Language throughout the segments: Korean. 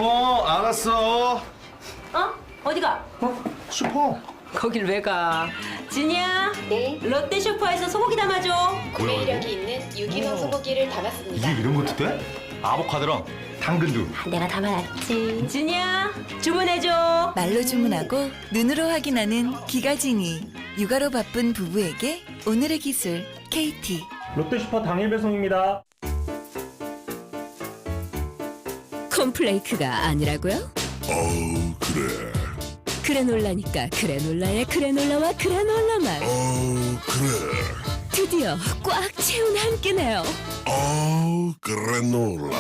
알았어. 어디가? 슈퍼. 거길 왜 가? 진이야? 네, 롯데 슈퍼에서 소고기 담아줘. 구매 이력이 있는 유기농 소고기를 담았습니다. 이게 이런 것도 돼? 아보카도랑 당근도. 내가 담아놨지. 진이야, 주문해줘. 말로 주문하고 눈으로 확인하는 기가진이. 육아로 바쁜 부부에게 오늘의 기술 KT. 롯데슈퍼 당일 배송입니다. 콘플레이크가 아니라고요? 그래. 그래놀라니까 그래놀라의 그래놀라와 그래놀라만 그래. 드디어 꽉 채운 한 끼네요. 그래놀라.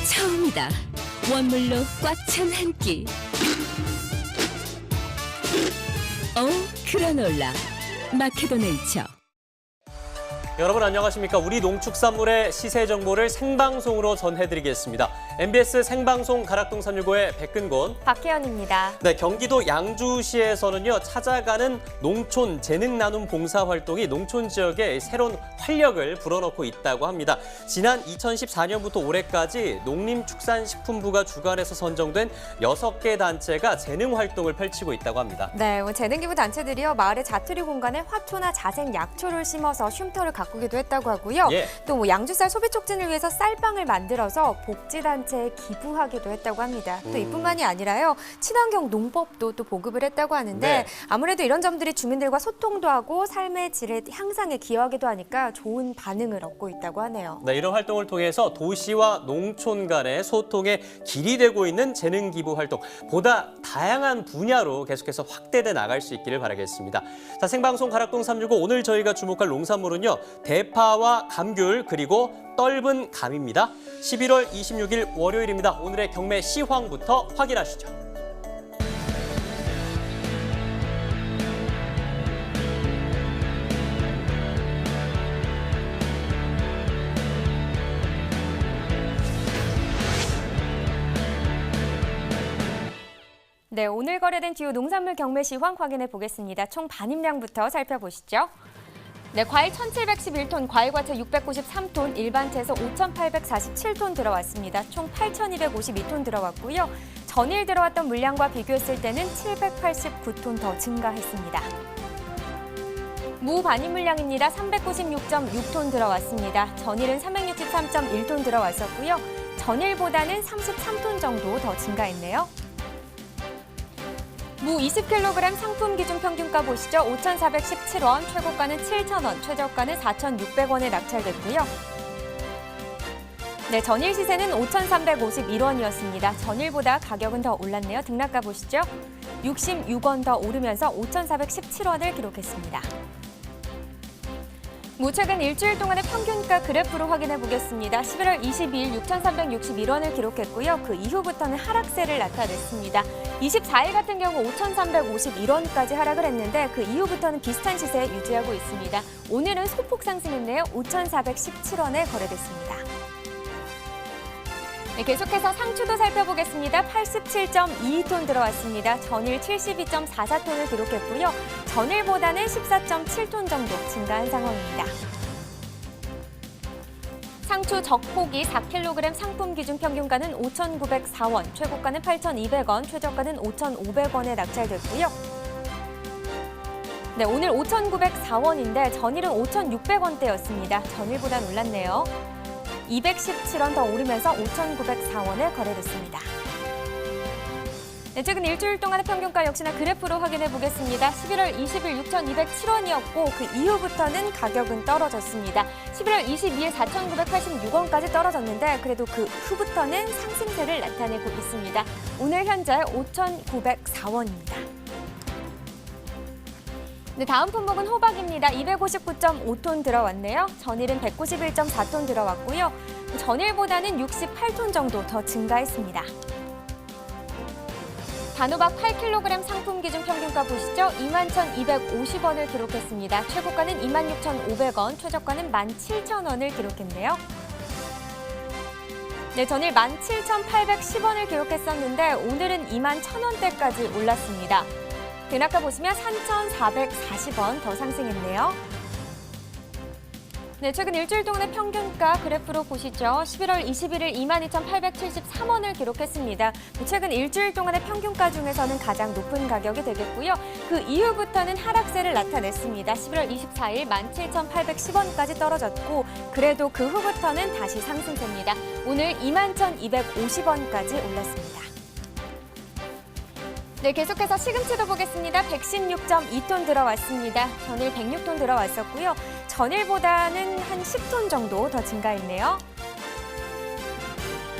처음이다. 원물로 꽉 찬 한 끼. 그래놀라 마케도네이처. 여러분 안녕하십니까? 우리 농축산물의 시세 정보를 생방송으로 전해드리겠습니다. MBS 생방송 가락동 365의 백근곤, 박혜연입니다. 네, 경기도 양주시에서는요, 찾아가는 농촌 재능 나눔 봉사 활동이 농촌 지역에 새로운 활력을 불어넣고 있다고 합니다. 지난 2014년부터 올해까지 농림축산식품부가 주관해서 선정된 6개 단체가 재능 활동을 펼치고 있다고 합니다. 네, 재능기부 단체들이요, 마을의 자투리 공간에 화초나 자생 약초를 심어서 쉼터를 가꾸기도 했다고 하고요. 예. 또 양주쌀 소비 촉진을 위해서 쌀빵을 만들어서 복지단체에 기부하기도 했다고 합니다. 또 이뿐만이 아니라요, 친환경 농법도 또 보급을 했다고 하는데, 네. 아무래도 이런 점들이 주민들과 소통도 하고 삶의 질의 향상에 기여하기도 하니까 좋은 반응을 얻고 있다고 하네요. 네, 이런 활동을 통해서 도시와 농촌 간의 소통의 길이 되고 있는 재능 기부 활동, 보다 다양한 분야로 계속해서 확대돼 나갈 수 있기를 바라겠습니다. 자, 생방송 가락동 365, 오늘 저희가 주목할 농산물은요, 대파와 감귤 그리고 떫은 감입니다. 11월 26일 월요일입니다. 오늘의 경매 시황부터 확인하시죠. 네, 오늘 거래된 주요 농산물 경매 시황 확인해 보겠습니다. 총 반입량부터 살펴보시죠. 네, 과일 1,711톤, 과일과채 693톤, 일반채에서 5,847톤 들어왔습니다. 총 8,252톤 들어왔고요. 전일 들어왔던 물량과 비교했을 때는 789톤 더 증가했습니다. 무 반입 물량입니다. 396.6톤 들어왔습니다. 전일은 363.1톤 들어왔었고요. 전일보다는 33톤 정도 더 증가했네요. 무 20kg 상품 기준 평균가 보시죠. 5,417원, 최고가는 7,000원, 최저가는 4,600원에 낙찰됐고요. 네, 전일 시세는 5,351원이었습니다. 전일보다 가격은 더 올랐네요. 등락가 보시죠. 66원 더 오르면서 5,417원을 기록했습니다. 무 최근 일주일 동안의 평균가 그래프로 확인해 보겠습니다. 11월 22일 6,361원을 기록했고요. 그 이후부터는 하락세를 나타냈습니다. 24일 같은 경우 5,351원까지 하락을 했는데 그 이후부터는 비슷한 시세 유지하고 있습니다. 오늘은 소폭 상승했네요. 5,417원에 거래됐습니다. 네, 계속해서 상추도 살펴보겠습니다. 87.22톤 들어왔습니다. 전일 72.44톤을 기록했고요. 전일보다는 14.7톤 정도 증가한 상황입니다. 상추 적포기 4kg 상품 기준 평균가는 5,904원, 최고가는 8,200원, 최저가는 5,500원에 낙찰됐고요. 네, 오늘 5,904원인데 전일은 5,600원대였습니다. 전일보다 올랐네요. 217원 더 오르면서 5,904원에 거래됐습니다. 네, 최근 일주일 동안의 평균가 역시나 그래프로 확인해 보겠습니다. 11월 20일 6,207원이었고 그 이후부터는 가격은 떨어졌습니다. 11월 22일 4,986원까지 떨어졌는데 그래도 그 후부터는 상승세를 나타내고 있습니다. 오늘 현재 5,904원입니다. 네, 다음 품목은 호박입니다. 259.5톤 들어왔네요. 전일은 191.4톤 들어왔고요. 전일보다는 68톤 정도 더 증가했습니다. 단호박 8kg 상품 기준 평균가 보시죠. 21,250원을 기록했습니다. 최고가는 26,500원, 최저가는 17,000원을 기록했네요. 네, 전일 17,810원을 기록했었는데 오늘은 21,000원대까지 올랐습니다. 대낙가 보시면 3,440원 더 상승했네요. 네, 최근 일주일 동안의 평균가 그래프로 보시죠. 11월 21일 22,873원을 기록했습니다. 최근 일주일 동안의 평균가 중에서는 가장 높은 가격이 되겠고요. 그 이후부터는 하락세를 나타냈습니다. 11월 24일 17,810원까지 떨어졌고 그래도 그 후부터는 다시 상승세입니다. 오늘 21,250원까지 올랐습니다. 네, 계속해서 시금치도 보겠습니다. 116.2톤 들어왔습니다. 전일 106톤 들어왔었고요. 전일보다는 한 10톤 정도 더 증가했네요.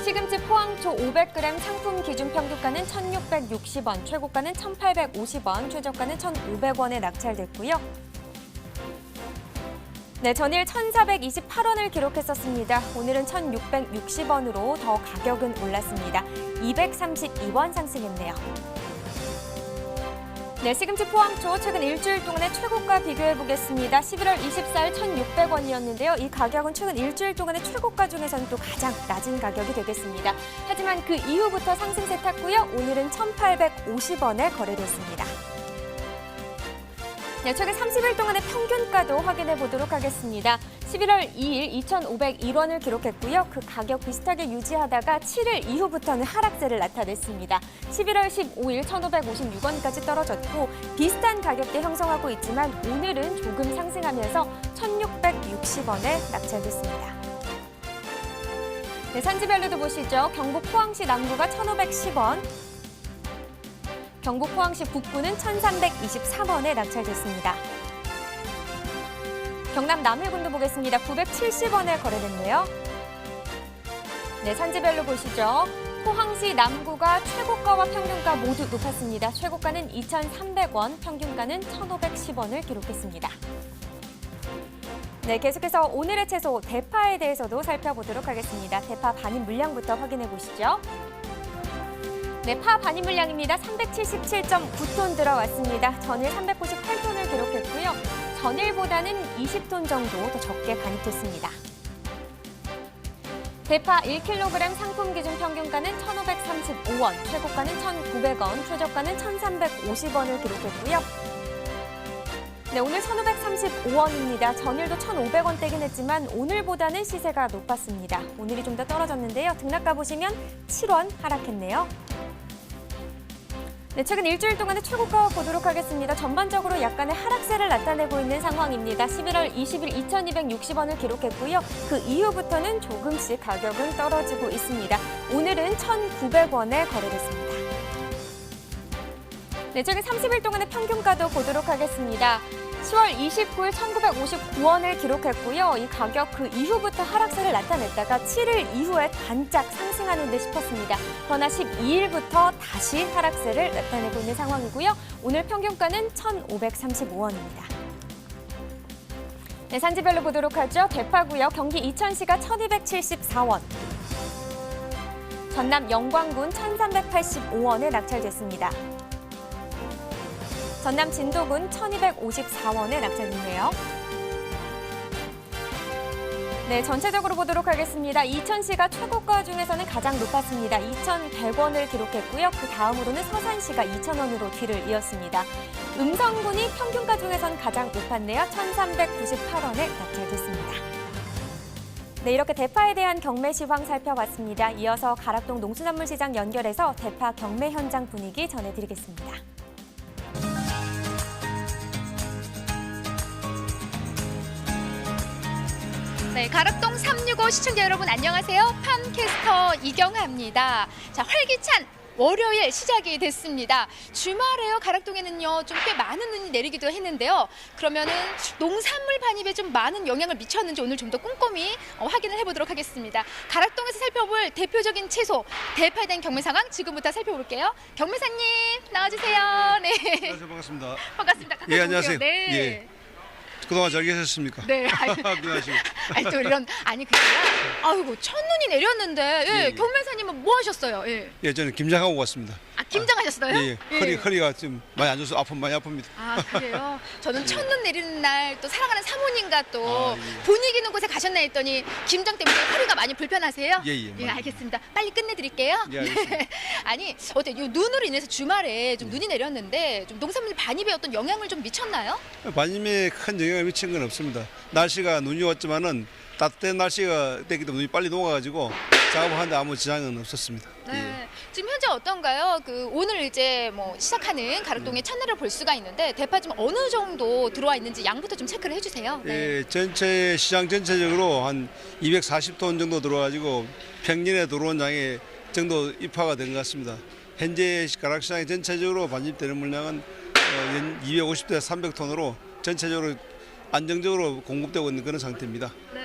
시금치 포항초 500g 상품 기준 평균가는 1,660원, 최고가는 1,850원, 최저가는 1,500원에 낙찰됐고요. 네, 전일 1,428원을 기록했었습니다. 오늘은 1,660원으로 더 가격은 올랐습니다. 232원 상승했네요. 네, 시금치 포항초 최근 일주일 동안의 최고가 비교해보겠습니다. 11월 24일 1,600원이었는데요. 이 가격은 최근 일주일 동안의 최고가 중에서는 또 가장 낮은 가격이 되겠습니다. 하지만 그 이후부터 상승세 탔고요. 오늘은 1,850원에 거래됐습니다. 네, 최근 30일 동안의 평균가도 확인해 보도록 하겠습니다. 11월 2일 2,501원을 기록했고요. 그 가격 비슷하게 유지하다가 7일 이후부터는 하락세를 나타냈습니다. 11월 15일 1,556원까지 떨어졌고 비슷한 가격대 형성하고 있지만 오늘은 조금 상승하면서 1,660원에 낙찰됐습니다. 네, 산지별로도 보시죠. 경북 포항시 남구가 1,510원, 경북 포항시 북부는 1,323원에 낙찰됐습니다. 경남 남해군도 보겠습니다. 970원에 거래됐네요. 네, 산지별로 보시죠. 포항시 남구가 최고가와 평균가 모두 높았습니다. 최고가는 2,300원, 평균가는 1,510원을 기록했습니다. 네, 계속해서 오늘의 채소 대파에 대해서도 살펴보도록 하겠습니다. 대파 반입 물량부터 확인해 보시죠. 네, 파 반입 물량입니다. 377.9톤 들어왔습니다. 전일 398톤을 기록했고요. 전일보다는 20톤 정도 더 적게 반입됐습니다. 대파 1kg 상품 기준 평균가는 1,535원, 최고가는 1,900원, 최저가는 1,350원을 기록했고요. 네, 오늘 1,535원입니다. 전일도 1,500원대긴 했지만 오늘보다는 시세가 높았습니다. 오늘이 좀 더 떨어졌는데요. 등락가 보시면 7원 하락했네요. 네, 최근 일주일 동안의 최고가 보도록 하겠습니다. 전반적으로 약간의 하락세를 나타내고 있는 상황입니다. 11월 20일 2,260원을 기록했고요. 그 이후부터는 조금씩 가격은 떨어지고 있습니다. 오늘은 1,900원에 거래됐습니다. 네, 최근 30일 동안의 평균가도 보도록 하겠습니다. 10월 29일 1,959원을 기록했고요. 이 가격 그 이후부터 하락세를 나타냈다가 7일 이후에 반짝 상승하는 데 싶었습니다. 그러나 12일부터 다시 하락세를 나타내고 있는 상황이고요. 오늘 평균가는 1,535원입니다. 네, 산지별로 보도록 하죠. 대파고요. 경기 이천시가 1,274원, 전남 영광군 1,385원에 낙찰됐습니다. 전남 진도군 1,254원에 낙찰됐네요. 네, 전체적으로 보도록 하겠습니다. 이천시가 최고가 중에서는 가장 높았습니다. 2,100원을 기록했고요. 그 다음으로는 서산시가 2,000원으로 뒤를 이었습니다. 음성군이 평균가 중에서는 가장 높았네요. 1,398원에 낙찰됐습니다. 네, 이렇게 대파에 대한 경매 시황 살펴봤습니다. 이어서 가락동 농수산물시장 연결해서 대파 경매 현장 분위기 전해드리겠습니다. 네, 가락동 365 시청자 여러분 안녕하세요. 팜캐스터 이경아입니다. 자, 활기찬 월요일 시작이 됐습니다. 주말에요. 가락동에는요, 좀 꽤 많은 눈이 내리기도 했는데요. 그러면은 농산물 반입에 좀 많은 영향을 미쳤는지 오늘 좀 더 꼼꼼히 확인을 해보도록 하겠습니다. 가락동에서 살펴볼 대표적인 채소, 대파에 대한 경매 상황 지금부터 살펴볼게요. 경매사님 나와주세요. 네. 안녕하세요. 반갑습니다. 반갑습니다. 예, 안녕하세요. 네. 예. 그동안 잘 계셨습니까? 네. 안녕하시고. 아니 또 이런 아니 그게요. 아이고 첫눈이 내렸는데 예, 예, 예. 경매사님은 뭐 하셨어요? 예. 예, 저는 김장하고 왔습니다. 아 김장하셨어요? 예, 예. 허리가 좀 많이 안 좋아서 많이 아픕니다. 아 그래요? 저는 첫눈 내리는 날 또 사랑하는 사모님과 또 아, 예. 분위기 있는 곳에 가셨나 했더니 김장 때문에 허리가 많이 불편하세요? 예. 알겠습니다. 빨리 끝내드릴게요. 예, 알겠습니다. 아니 어때? 요 눈으로 인해서 주말에 좀 눈이 내렸는데 좀 농산물 반입에 어떤 영향을 좀 미쳤나요? 반임에 큰 영향을 미친 건 없습니다. 날씨가 눈이 왔지만은 따뜻한 날씨가 되기 때문에 눈이 빨리 녹아가지고 작업하는데 아무 지장은 없었습니다. 네. 지금 현재 어떤가요? 오늘 이제 뭐 시작하는 가락동의 첫날을 볼 수가 있는데 대파 지금 어느 정도 들어와 있는지 양부터 좀 체크를 해주세요. 네. 예, 전체 시장 전체적으로 한 240톤 정도 들어가지고 평년에 들어온 양의 정도 입하가 된 것 같습니다. 현재 가락시장이 전체적으로 반입되는 물량은 250대 300톤으로 전체적으로 안정적으로 공급되고 있는 그런 상태입니다. 네.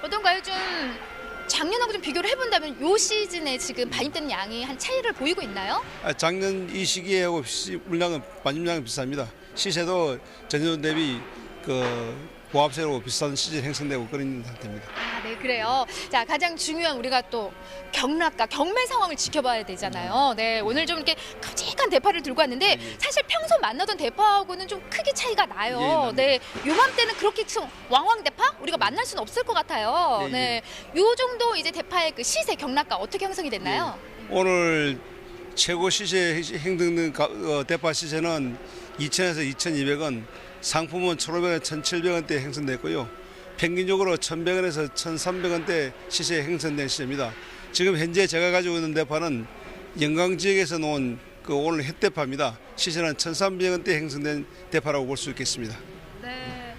어떤가요? 좀 작년하고 좀 비교를 해본다면 요 시즌에 지금 반입되는 양이 한 차이를 보이고 있나요? 작년 이 시기에하고 물량은 반입량은 비슷합니다. 시세도 전년 대비 보합세로 비싼 시즌 형성되고 그런 상태입니다. 아, 네, 그래요. 자, 가장 중요한 우리가 또 경락과 경매 상황을 지켜봐야 되잖아요. 네, 오늘 좀 이렇게 큼직한 대파를 들고 왔는데 사실 평소 만나던 대파하고는 좀 크기 차이가 나요. 네, 요맘때는 그렇게 왕왕 대파 우리가 만날 수는 없을 것 같아요. 네, 요 정도 이제 대파의 그 시세 경락과 어떻게 형성이 됐나요? 오늘 최고 시세 형성된 대파 시세는 2,000에서 2,200원, 상품은 1,500원, 1,700원대 형성됐고요. 평균적으로 1,100원에서 1,300원대 시세에 형성된 시세입니다. 지금 현재 제가 가지고 있는 대파는 영광 지역에서 놓은 오늘 햇대파입니다. 시세는 1,300원대 형성된 대파라고 볼 수 있겠습니다. 네.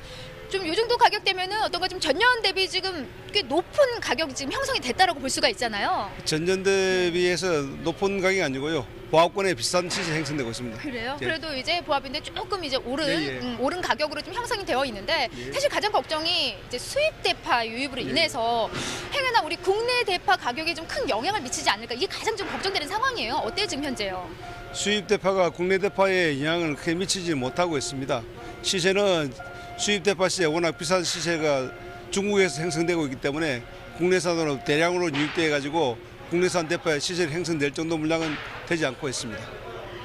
좀 요 정도 가격대면은 어떤가 좀 전년 대비 지금 꽤 높은 가격이 지금 형성이 됐다라고 볼 수가 있잖아요. 전년 대비해서 높은 가격이 아니고요. 보합권에 비싼 시세 형성되고 있습니다. 그래요? 예. 그래도 이제 보합인데 조금 이제 오른 예. 오른 가격으로 좀 형성이 되어 있는데 사실 가장 걱정이 이제 수입 대파 유입으로 인해서 행여나 우리 국내 대파 가격에 좀 큰 영향을 미치지 않을까 이게 가장 좀 걱정되는 상황이에요. 어때요 지금 현재요? 수입 대파가 국내 대파에 영향을 크게 미치지 못하고 있습니다. 시세는 수입 대파 시세 워낙 비싼 시세가 중국에서 형성되고 있기 때문에 국내산으로 대량으로 유입돼 가지고 국내산 대파의 시세를 형성될 정도 물량은 되지 않고 있습니다.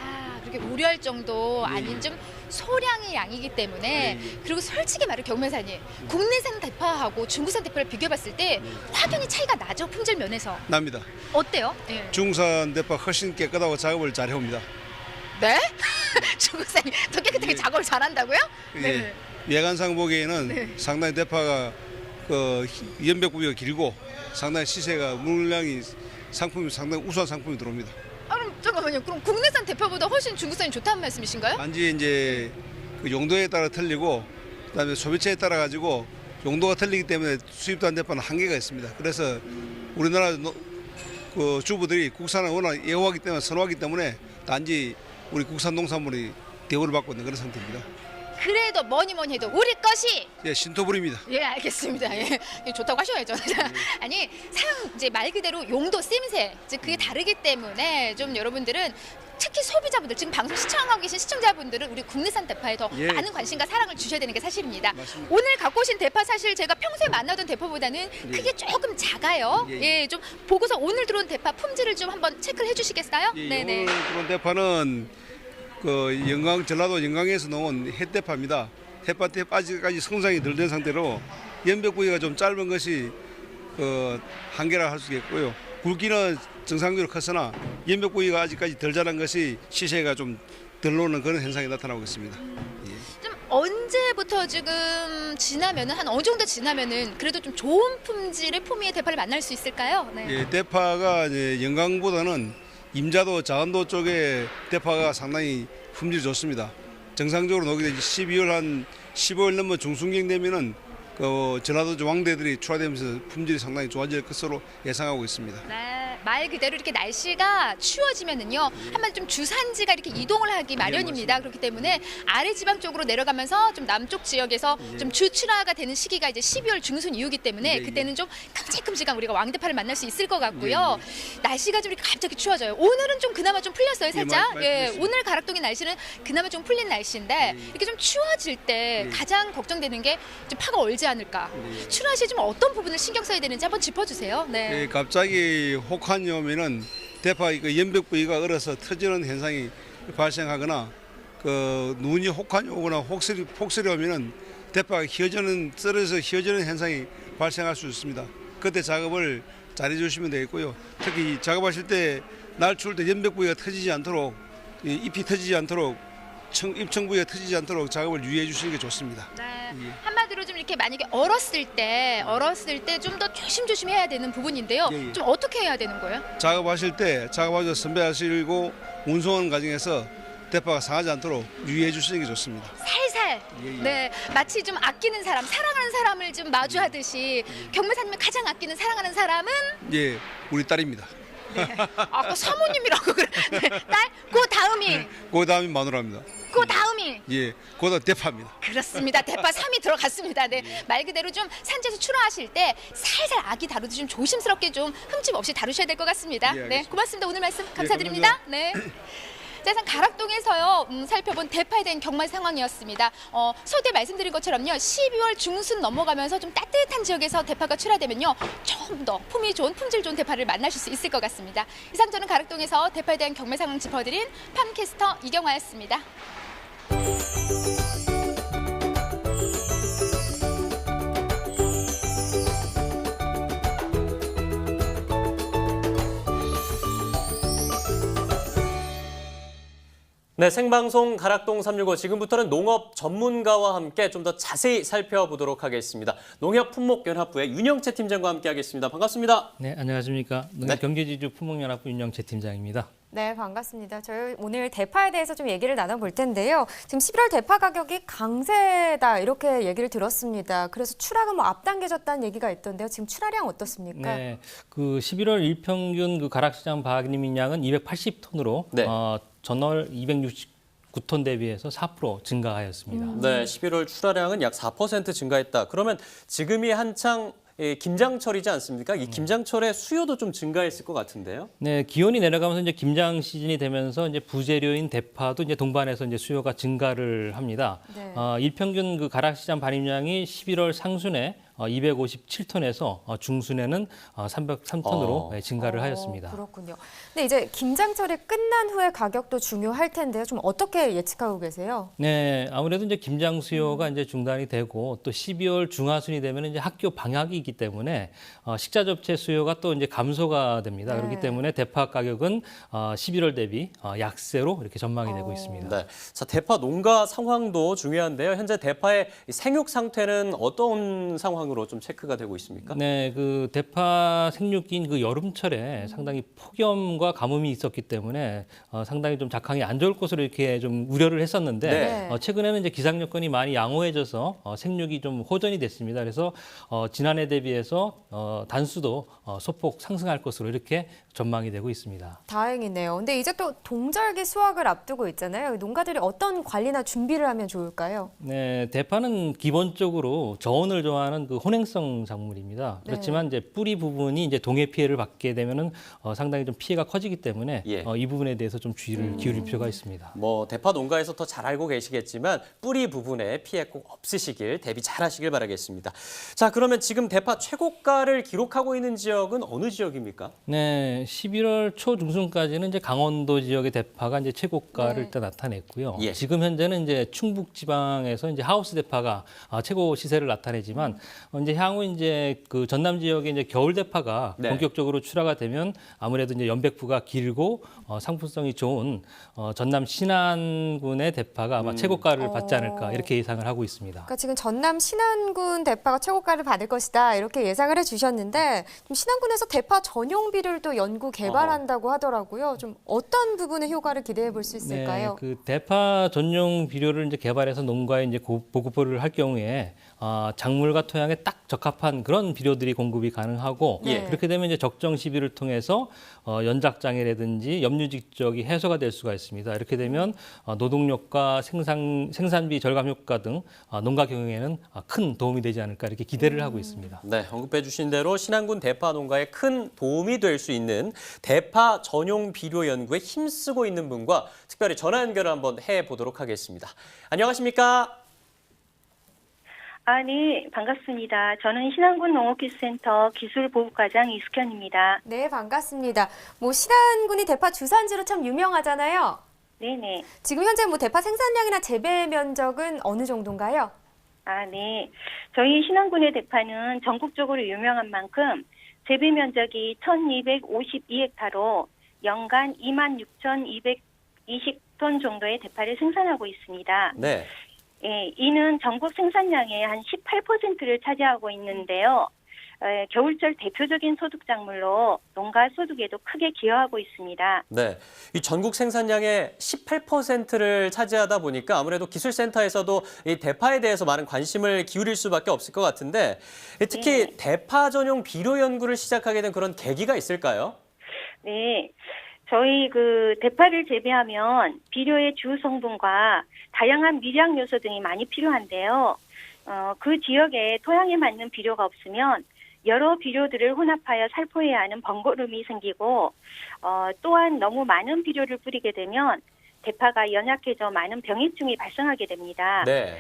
아, 그렇게 우려할 정도 아닌 좀 소량의 양이기 때문에 그리고 솔직히 말해 경매사님 국내산 대파하고 중국산 대파를 비교해봤을 때 확연히 차이가 나죠 품질 면에서. 납니다. 어때요? 예. 중국산 대파 훨씬 깨끗하고 작업을 잘 해옵니다. 네? 중국산이 더 깨끗하게 작업을 잘한다고요? 예. 외관상 보기에는 상당히 대파가 연백부위가 길고 상당히 시세가 물량이 상품이 상당히 우수한 상품이 들어옵니다. 아, 그럼 잠깐만요. 그럼 국내산 대파보다 훨씬 중국산이 좋다는 말씀이신가요? 단지 이제 용도에 따라 틀리고 그다음에 소비처에 따라 가지고 용도가 틀리기 때문에 수입된 대파는 한계가 있습니다. 그래서 우리나라 주부들이 국산을 워낙 애호하기 때문에 선호하기 때문에 단지 우리 국산 농산물이 대우를 받고 있는 그런 상태입니다. 그래도 뭐니 해도 우리 것이 예, 신토불입니다. 예, 알겠습니다. 예, 좋다고 하셔야죠. 아니, 이제 말 그대로 용도 쓰임새, 즉 그게 다르기 때문에 좀 여러분들은 특히 소비자분들, 지금 방송 시청하고 계신 시청자분들은 우리 국내산 대파에 더 많은 관심과 사랑을 주셔야 되는 게 사실입니다. 맞습니다. 오늘 갖고 오신 대파 사실 제가 평소에 만나던 대파보다는 크게 조금 작아요. 예, 좀 보고서 오늘 들어온 대파 품질을 좀 한번 체크를 해주시겠어요? 예, 네네. 오늘 들어온 대파는 전라도 영광에서 놓은 햇대파입니다. 햇파 때 아직까지 성장이 덜 된 상태로 연백 부위가 좀 짧은 것이 한계라 할 수 있겠고요. 굵기는 정상적으로 컸으나 연백 부위가 아직까지 덜 자란 것이 시세가 좀 덜 오는 그런 현상이 나타나고 있습니다. 좀 언제부터 지금 지나면은 한 어느 정도 지나면은 그래도 좀 좋은 품질의 포미의 대파를 만날 수 있을까요? 네. 예, 대파가 이제 영광보다는 임자도 자원도 쪽에 대파가 상당히 품질이 좋습니다. 정상적으로 녹이 12월 한 15일 넘어 중순경 되면은 전라도 왕대들이 출하되면서 품질이 상당히 좋아질 것으로 예상하고 있습니다. 네, 말 그대로 이렇게 날씨가 추워지면은요, 한마디 좀 주산지가 이렇게 이동을 하기 마련입니다. 그렇기 때문에 아래 지방 쪽으로 내려가면서 좀 남쪽 지역에서 좀 주출하가 되는 시기가 이제 12월 중순 이후기 때문에 그때는 좀 큼직큼직한 우리가 왕대파를 만날 수 있을 것 같고요. 날씨가 좀 이렇게 갑자기 추워져요. 오늘은 좀 그나마 좀 풀렸어요, 살짝. 오늘 가락동의 날씨는 그나마 좀 풀린 날씨인데 이렇게 좀 추워질 때 가장 걱정되는 게 좀 파가 얼지 않을까. 출하 시 좀 어떤 부분을 신경 써야 되는지 한번 짚어주세요. 네. 갑자기 혹한이 오면은 대파 그 연백 부위가 얼어서 터지는 현상이 발생하거나 그 눈이 혹한이 오거나 폭설이 오면은 대파가 썰어서 휘어지는 현상이 발생할 수 있습니다. 그때 작업을 잘 해주시면 되겠고요. 특히 작업하실 때 날 추울 때 연백 부위가 터지지 않도록 잎이 터지지 않도록 잎청 부위가 터지지 않도록 작업을 유의해 주시는 게 좋습니다. 네. 예. 한마디로 좀 이렇게 만약에 얼었을 때 좀 더 조심조심 해야 되는 부분인데요. 예, 예. 좀 어떻게 해야 되는 거예요? 작업하실 때 작업하셔서 선배하시고 운송하는 과정에서 대파가 상하지 않도록 유의해 주시는 게 좋습니다. 살살. 예, 예. 네. 마치 좀 아끼는 사람, 사랑하는 사람을 좀 마주하듯이 경매사님이 가장 아끼는 사랑하는 사람은 예, 우리 딸입니다. 아까 사모님이라고 그래. 네. 딸? 그 다음이. 그 다음이 마누라입니다. 그 다음이. 예, 그 다음 대파입니다. 그렇습니다. 대파 3이 들어갔습니다. 네. 말 그대로 좀 산지에서 출하하실 때 살살 아기 다루듯이 좀 조심스럽게 좀 흠집 없이 다루셔야 될 것 같습니다. 예, 네. 알겠습니다. 고맙습니다. 오늘 말씀 감사드립니다. 네. 자, 우선 가락동에서요 살펴본 대파에 대한 경마 상황이었습니다. 서두에 말씀드린 것처럼요 12월 중순 넘어가면서 좀 따뜻한 지역에서 대파가 출하되면요 좀 더 품질 좋은 대파를 만나실 수 있을 것 같습니다. 이상 저는 가락동에서 대파에 대한 경매 상황 짚어드린 팜캐스터 이경화였습니다. 네, 생방송 가락동 365 지금부터는 농업 전문가와 함께 좀 더 자세히 살펴보도록 하겠습니다. 농협품목연합부의 윤영채 팀장과 함께하겠습니다. 반갑습니다. 네, 안녕하십니까. 농협경제지주 품목연합부 윤영채 팀장입니다. 네, 반갑습니다. 저희 오늘 대파에 대해서 좀 얘기를 나눠볼 텐데요. 지금 11월 대파 가격이 강세다 이렇게 얘기를 들었습니다. 그래서 출하가 뭐 앞당겨졌다는 얘기가 있던데요. 지금 출하량 어떻습니까? 네, 그 11월 일평균 그 가락시장 방림량은 280톤으로 네. 전월 269톤 대비해서 4% 증가하였습니다. 네, 11월 출하량은 약 4% 증가했다. 그러면 지금이 한창 김장철이지 않습니까? 이 김장철의 수요도 좀 증가했을 것 같은데요. 네, 기온이 내려가면서 이제 김장 시즌이 되면서 이제 부재료인 대파도 이제 동반해서 이제 수요가 증가를 합니다. 네. 일평균 그 가락시장 반입량이 11월 상순에 257톤에서 중순에는 303톤으로 증가를 하였습니다. 그렇군요. 근데 이제 김장철이 끝난 후에 가격도 중요할 텐데요. 좀 어떻게 예측하고 계세요? 네, 아무래도 이제 김장 수요가 이제 중단이 되고 또 12월 중하순이 되면 이제 학교 방학이기 때문에 식자 접채 수요가 또 이제 감소가 됩니다. 네. 그렇기 때문에 대파 가격은 11월 대비 약세로 이렇게 전망이 되고 있습니다. 네, 자 대파 농가 상황도 중요한데요. 현재 대파의 생육 상태는 어떤 상황으로 좀 체크가 되고 있습니까? 네, 그 대파 생육기인 그 여름철에 상당히 폭염과 가뭄이 있었기 때문에 상당히 좀 작황이 안 좋을 것으로 이렇게 좀 우려를 했었는데 네. 최근에는 이제 기상 여건이 많이 양호해져서 생육이 좀 호전이 됐습니다. 그래서 지난해 대비해서 단수도 소폭 상승할 것으로 이렇게 전망이 되고 있습니다. 다행이네요. 근데 이제 또 동절기 수확을 앞두고 있잖아요. 농가들이 어떤 관리나 준비를 하면 좋을까요? 네, 대파는 기본적으로 저온을 좋아하는 그 혼행성 작물입니다. 그렇지만 이제 뿌리 부분이 이제 동해 피해를 받게 되면은 상당히 좀 피해가 커지기 때문에 예. 이 부분에 대해서 좀 주의를 기울일 필요가 있습니다. 뭐 대파 농가에서 더 잘 알고 계시겠지만 뿌리 부분에 피해 꼭 없으시길 대비 잘하시길 바라겠습니다. 자, 그러면 지금 대파 최고가를 기록하고 있는 지역은 어느 지역입니까? 네, 11월 초 중순까지는 이제 강원도 지역의 대파가 이제 최고가를 네. 일단 나타냈고요. 예. 지금 현재는 이제 충북 지방에서 이제 하우스 대파가 최고 시세를 나타내지만 이제 향후 이제 그 전남 지역의 이제 겨울 대파가 네. 본격적으로 출하가 되면 아무래도 이제 연백부가 길고 상품성이 좋은 전남 신안군의 대파가 아마 최고가를 받지 않을까 이렇게 예상을 하고 있습니다. 그러니까 지금 전남 신안군 대파가 최고가를 받을 것이다 이렇게 예상을 해주셨는데 좀 신안군에서 대파 전용 비료도 연구 개발한다고 하더라고요. 좀 어떤 부분의 효과를 기대해 볼 수 있을까요? 네, 그 대파 전용 비료를 이제 개발해서 농가에 이제 보급을 할 경우에 작물과 토양에 딱 적합한 그런 비료들이 공급이 가능하고 네. 그렇게 되면 이제 적정 시비를 통해서 연작장애라든지 염류직 적이 해소가 될 수가 있습니다. 이렇게 되면 노동력과 생산비 절감 효과 등 농가 경영에는 큰 도움이 되지 않을까 이렇게 기대를 하고 있습니다. 네, 언급해 주신 대로 신안군 대파 농가에 큰 도움이 될 수 있는 대파 전용 비료 연구에 힘쓰고 있는 분과 특별히 전화 연결을 한번 해보도록 하겠습니다. 안녕하십니까? 네, 반갑습니다. 저는 신안군 농업기술센터 기술보급과장 이숙현입니다. 네, 반갑습니다. 뭐 신안군이 대파 주산지로 참 유명하잖아요. 네네. 지금 현재 뭐 대파 생산량이나 재배 면적은 어느 정도인가요? 네. 저희 신안군의 대파는 전국적으로 유명한 만큼 재배 면적이 1252헥타로 연간 26,220톤 정도의 대파를 생산하고 있습니다. 네. 예, 이는 전국 생산량의 한 18%를 차지하고 있는데요. 겨울철 대표적인 소득 작물로 농가 소득에도 크게 기여하고 있습니다. 네, 이 전국 생산량의 18%를 차지하다 보니까 아무래도 기술센터에서도 이 대파에 대해서 많은 관심을 기울일 수밖에 없을 것 같은데 특히 대파 전용 비료 연구를 시작하게 된 그런 계기가 있을까요? 네, 저희 대파를 재배하면 비료의 주 성분과 다양한 미량 요소 등이 많이 필요한데요. 그 지역에 토양에 맞는 비료가 없으면 여러 비료들을 혼합하여 살포해야 하는 번거로움이 생기고 또한 너무 많은 비료를 뿌리게 되면 대파가 연약해져 많은 병해충이 발생하게 됩니다. 네.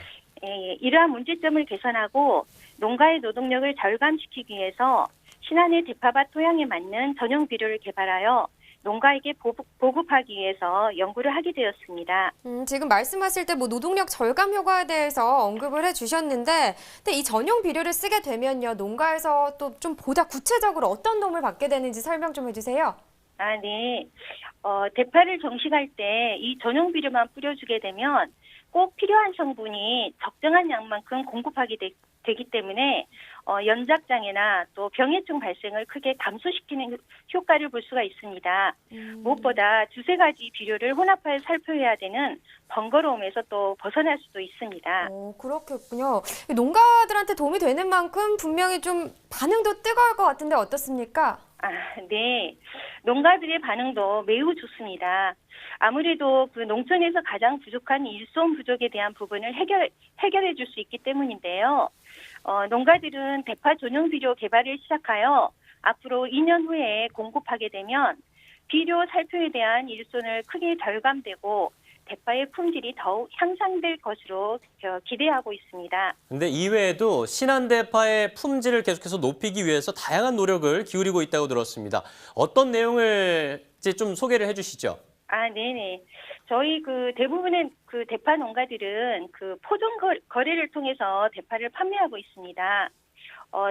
이러한 문제점을 개선하고 농가의 노동력을 절감시키기 위해서 신안의 대파밭 토양에 맞는 전용 비료를 개발하여 농가에게 보급하기 위해서 연구를 하게 되었습니다. 지금 말씀하실 때 뭐 노동력 절감 효과에 대해서 언급을 해주셨는데, 근데 이 전용 비료를 쓰게 되면요, 농가에서 또 좀 보다 구체적으로 어떤 도움을 받게 되는지 설명 좀 해주세요. 네. 대파를 정식할 때 이 전용 비료만 뿌려주게 되면 꼭 필요한 성분이 적정한 양만큼 공급하게 되기 때문에 연작장애나 또 병해충 발생을 크게 감소시키는 효과를 볼 수가 있습니다. 무엇보다 두세 가지 비료를 혼합하여 살포해야 되는 번거로움에서 또 벗어날 수도 있습니다. 그렇겠군요. 농가들한테 도움이 되는 만큼 분명히 좀 반응도 뜨거울 것 같은데 어떻습니까? 네. 농가들의 반응도 매우 좋습니다. 아무래도 농촌에서 가장 부족한 일손 부족에 대한 부분을 해결해 줄 수 있기 때문인데요. 농가들은 대파 전용 비료 개발을 시작하여 앞으로 2년 후에 공급하게 되면 비료 살포에 대한 일손을 크게 절감되고 대파의 품질이 더욱 향상될 것으로 기대하고 있습니다. 근데 이외에도 신안 대파의 품질을 계속해서 높이기 위해서 다양한 노력을 기울이고 있다고 들었습니다. 어떤 내용을 이제 좀 소개를 해주시죠. 네네. 저희 대부분의 대파 농가들은 포종 거래를 통해서 대파를 판매하고 있습니다.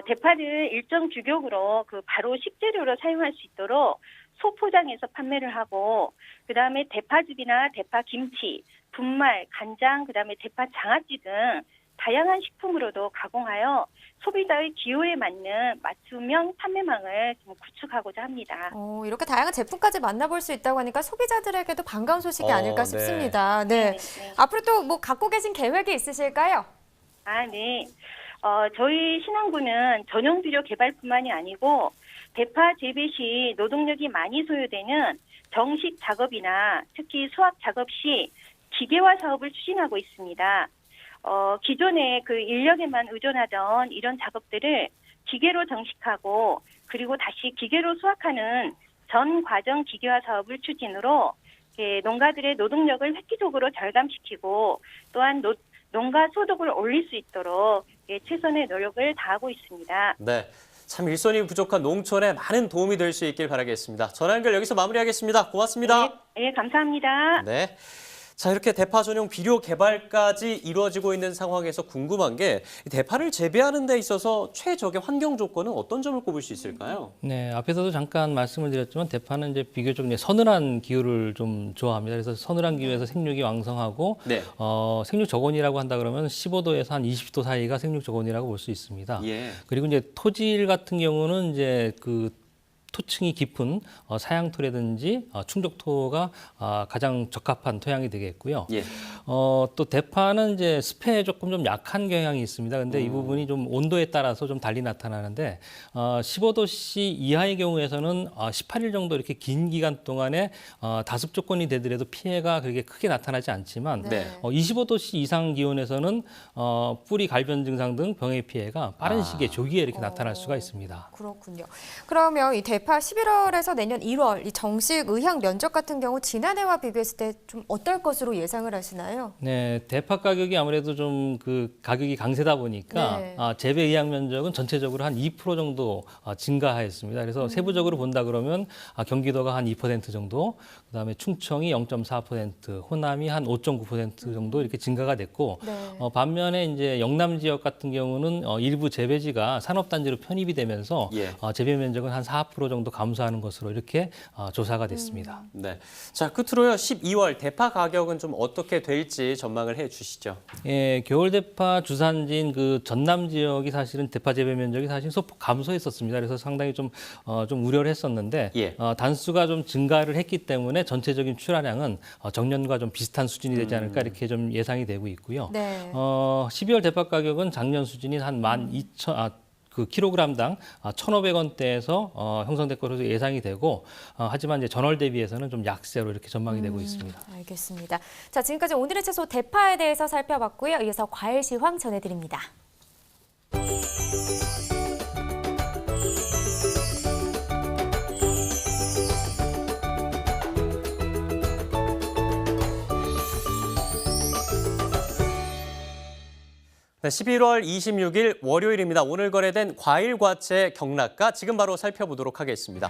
대파를 일정 규격으로 바로 식재료로 사용할 수 있도록 소포장해서 판매를 하고, 그 다음에 대파즙이나 대파 김치, 분말, 간장, 그 다음에 대파 장아찌 등 다양한 식품으로도 가공하여 소비자의 기호에 맞는 맞춤형 판매망을 좀 구축하고자 합니다. 이렇게 다양한 제품까지 만나볼 수 있다고 하니까 소비자들에게도 반가운 소식이 아닐까 싶습니다. 네. 앞으로 또 뭐 갖고 계신 계획이 있으실까요? 네. 저희 신안군은 전용 비료 개발뿐만이 아니고 대파 재배 시 노동력이 많이 소요되는 정식 작업이나 특히 수확 작업 시 기계화 사업을 추진하고 있습니다. 기존에 인력에만 의존하던 이런 작업들을 기계로 정식하고 그리고 다시 기계로 수확하는 전 과정 기계화 사업을 추진으로 농가들의 노동력을 획기적으로 절감시키고 또한 농가 소득을 올릴 수 있도록 최선의 노력을 다하고 있습니다. 네, 참 일손이 부족한 농촌에 많은 도움이 될 수 있길 바라겠습니다. 전화 연결 여기서 마무리하겠습니다. 고맙습니다. 네, 감사합니다. 네. 자, 이렇게 대파 전용 비료 개발까지 이루어지고 있는 상황에서 궁금한 게 대파를 재배하는 데 있어서 최적의 환경 조건은 어떤 점을 꼽을 수 있을까요? 네, 앞에서도 잠깐 말씀을 드렸지만 대파는 이제 비교적 서늘한 기후를 좀 좋아합니다. 그래서 서늘한 기후에서 생육이 왕성하고 생육 적온이라고 한다 그러면 15도에서 한 20도 사이가 생육 적온이라고 볼 수 있습니다. 그리고 이제 토질 같은 경우는 이제 토층이 깊은 사양토라든지 충족토가 가장 적합한 토양이 되겠고요. 또 대파는 이제 습해에 조금 좀 약한 경향이 있습니다. 근데 이 부분이 좀 온도에 따라서 좀 달리 나타나는데 15도씨 이하의 경우에서는 18일 정도 이렇게 긴 기간 동안에 다습 조건이 되더라도 피해가 그렇게 크게 나타나지 않지만 25도씨 이상 기온에서는 뿌리 갈변 증상 등 병의 피해가 빠른 시기에 조기에 이렇게 나타날 수가 있습니다. 그렇군요. 그러면 이 대파 대파 11월에서 내년 1월 이 정식 의향 면적 같은 경우 지난해와 비교했을 때 좀 어떨 것으로 예상을 하시나요? 네, 대파 가격이 아무래도 좀 그 가격이 강세다 보니까 네. 재배 의향 면적은 전체적으로 한 2% 정도 증가하였습니다. 그래서 세부적으로 본다 그러면 경기도가 한 2% 정도, 그다음에 충청이 0.4%, 호남이 한 5.9% 정도 이렇게 증가가 됐고 네. 반면에 이제 영남 지역 같은 경우는 일부 재배지가 산업단지로 편입이 되면서 재배 면적은 한 4% 정도 감소하는 것으로 이렇게 조사가 됐습니다. 네. 자, 끝으로요. 12월 대파 가격은 좀 어떻게 될지 전망을 해 주시죠. 예, 겨울 대파 주산지인 그 전남 지역이 사실은 대파 재배 면적이 사실 소폭 감소했었습니다. 그래서 상당히 좀 우려를 했었는데 단수가 좀 증가를 했기 때문에 전체적인 출하량은 정년과 좀 비슷한 수준이 되지 않을까 이렇게 좀 예상이 되고 있고요. 네. 12월 대파 가격은 작년 수준인 한 12,000 그 킬로그램당 1,500원대에서 형성될 것으로 예상이 되고 하지만 이제 전월 대비해서는 좀 약세로 이렇게 전망이 되고 있습니다. 알겠습니다. 자, 지금까지 오늘의 채소 대파에 대해서 살펴봤고요. 이어서 과일 시황 전해드립니다. 네, 11월 26일 월요일입니다. 오늘 거래된 과일 과채 경락가 지금 바로 살펴보도록 하겠습니다.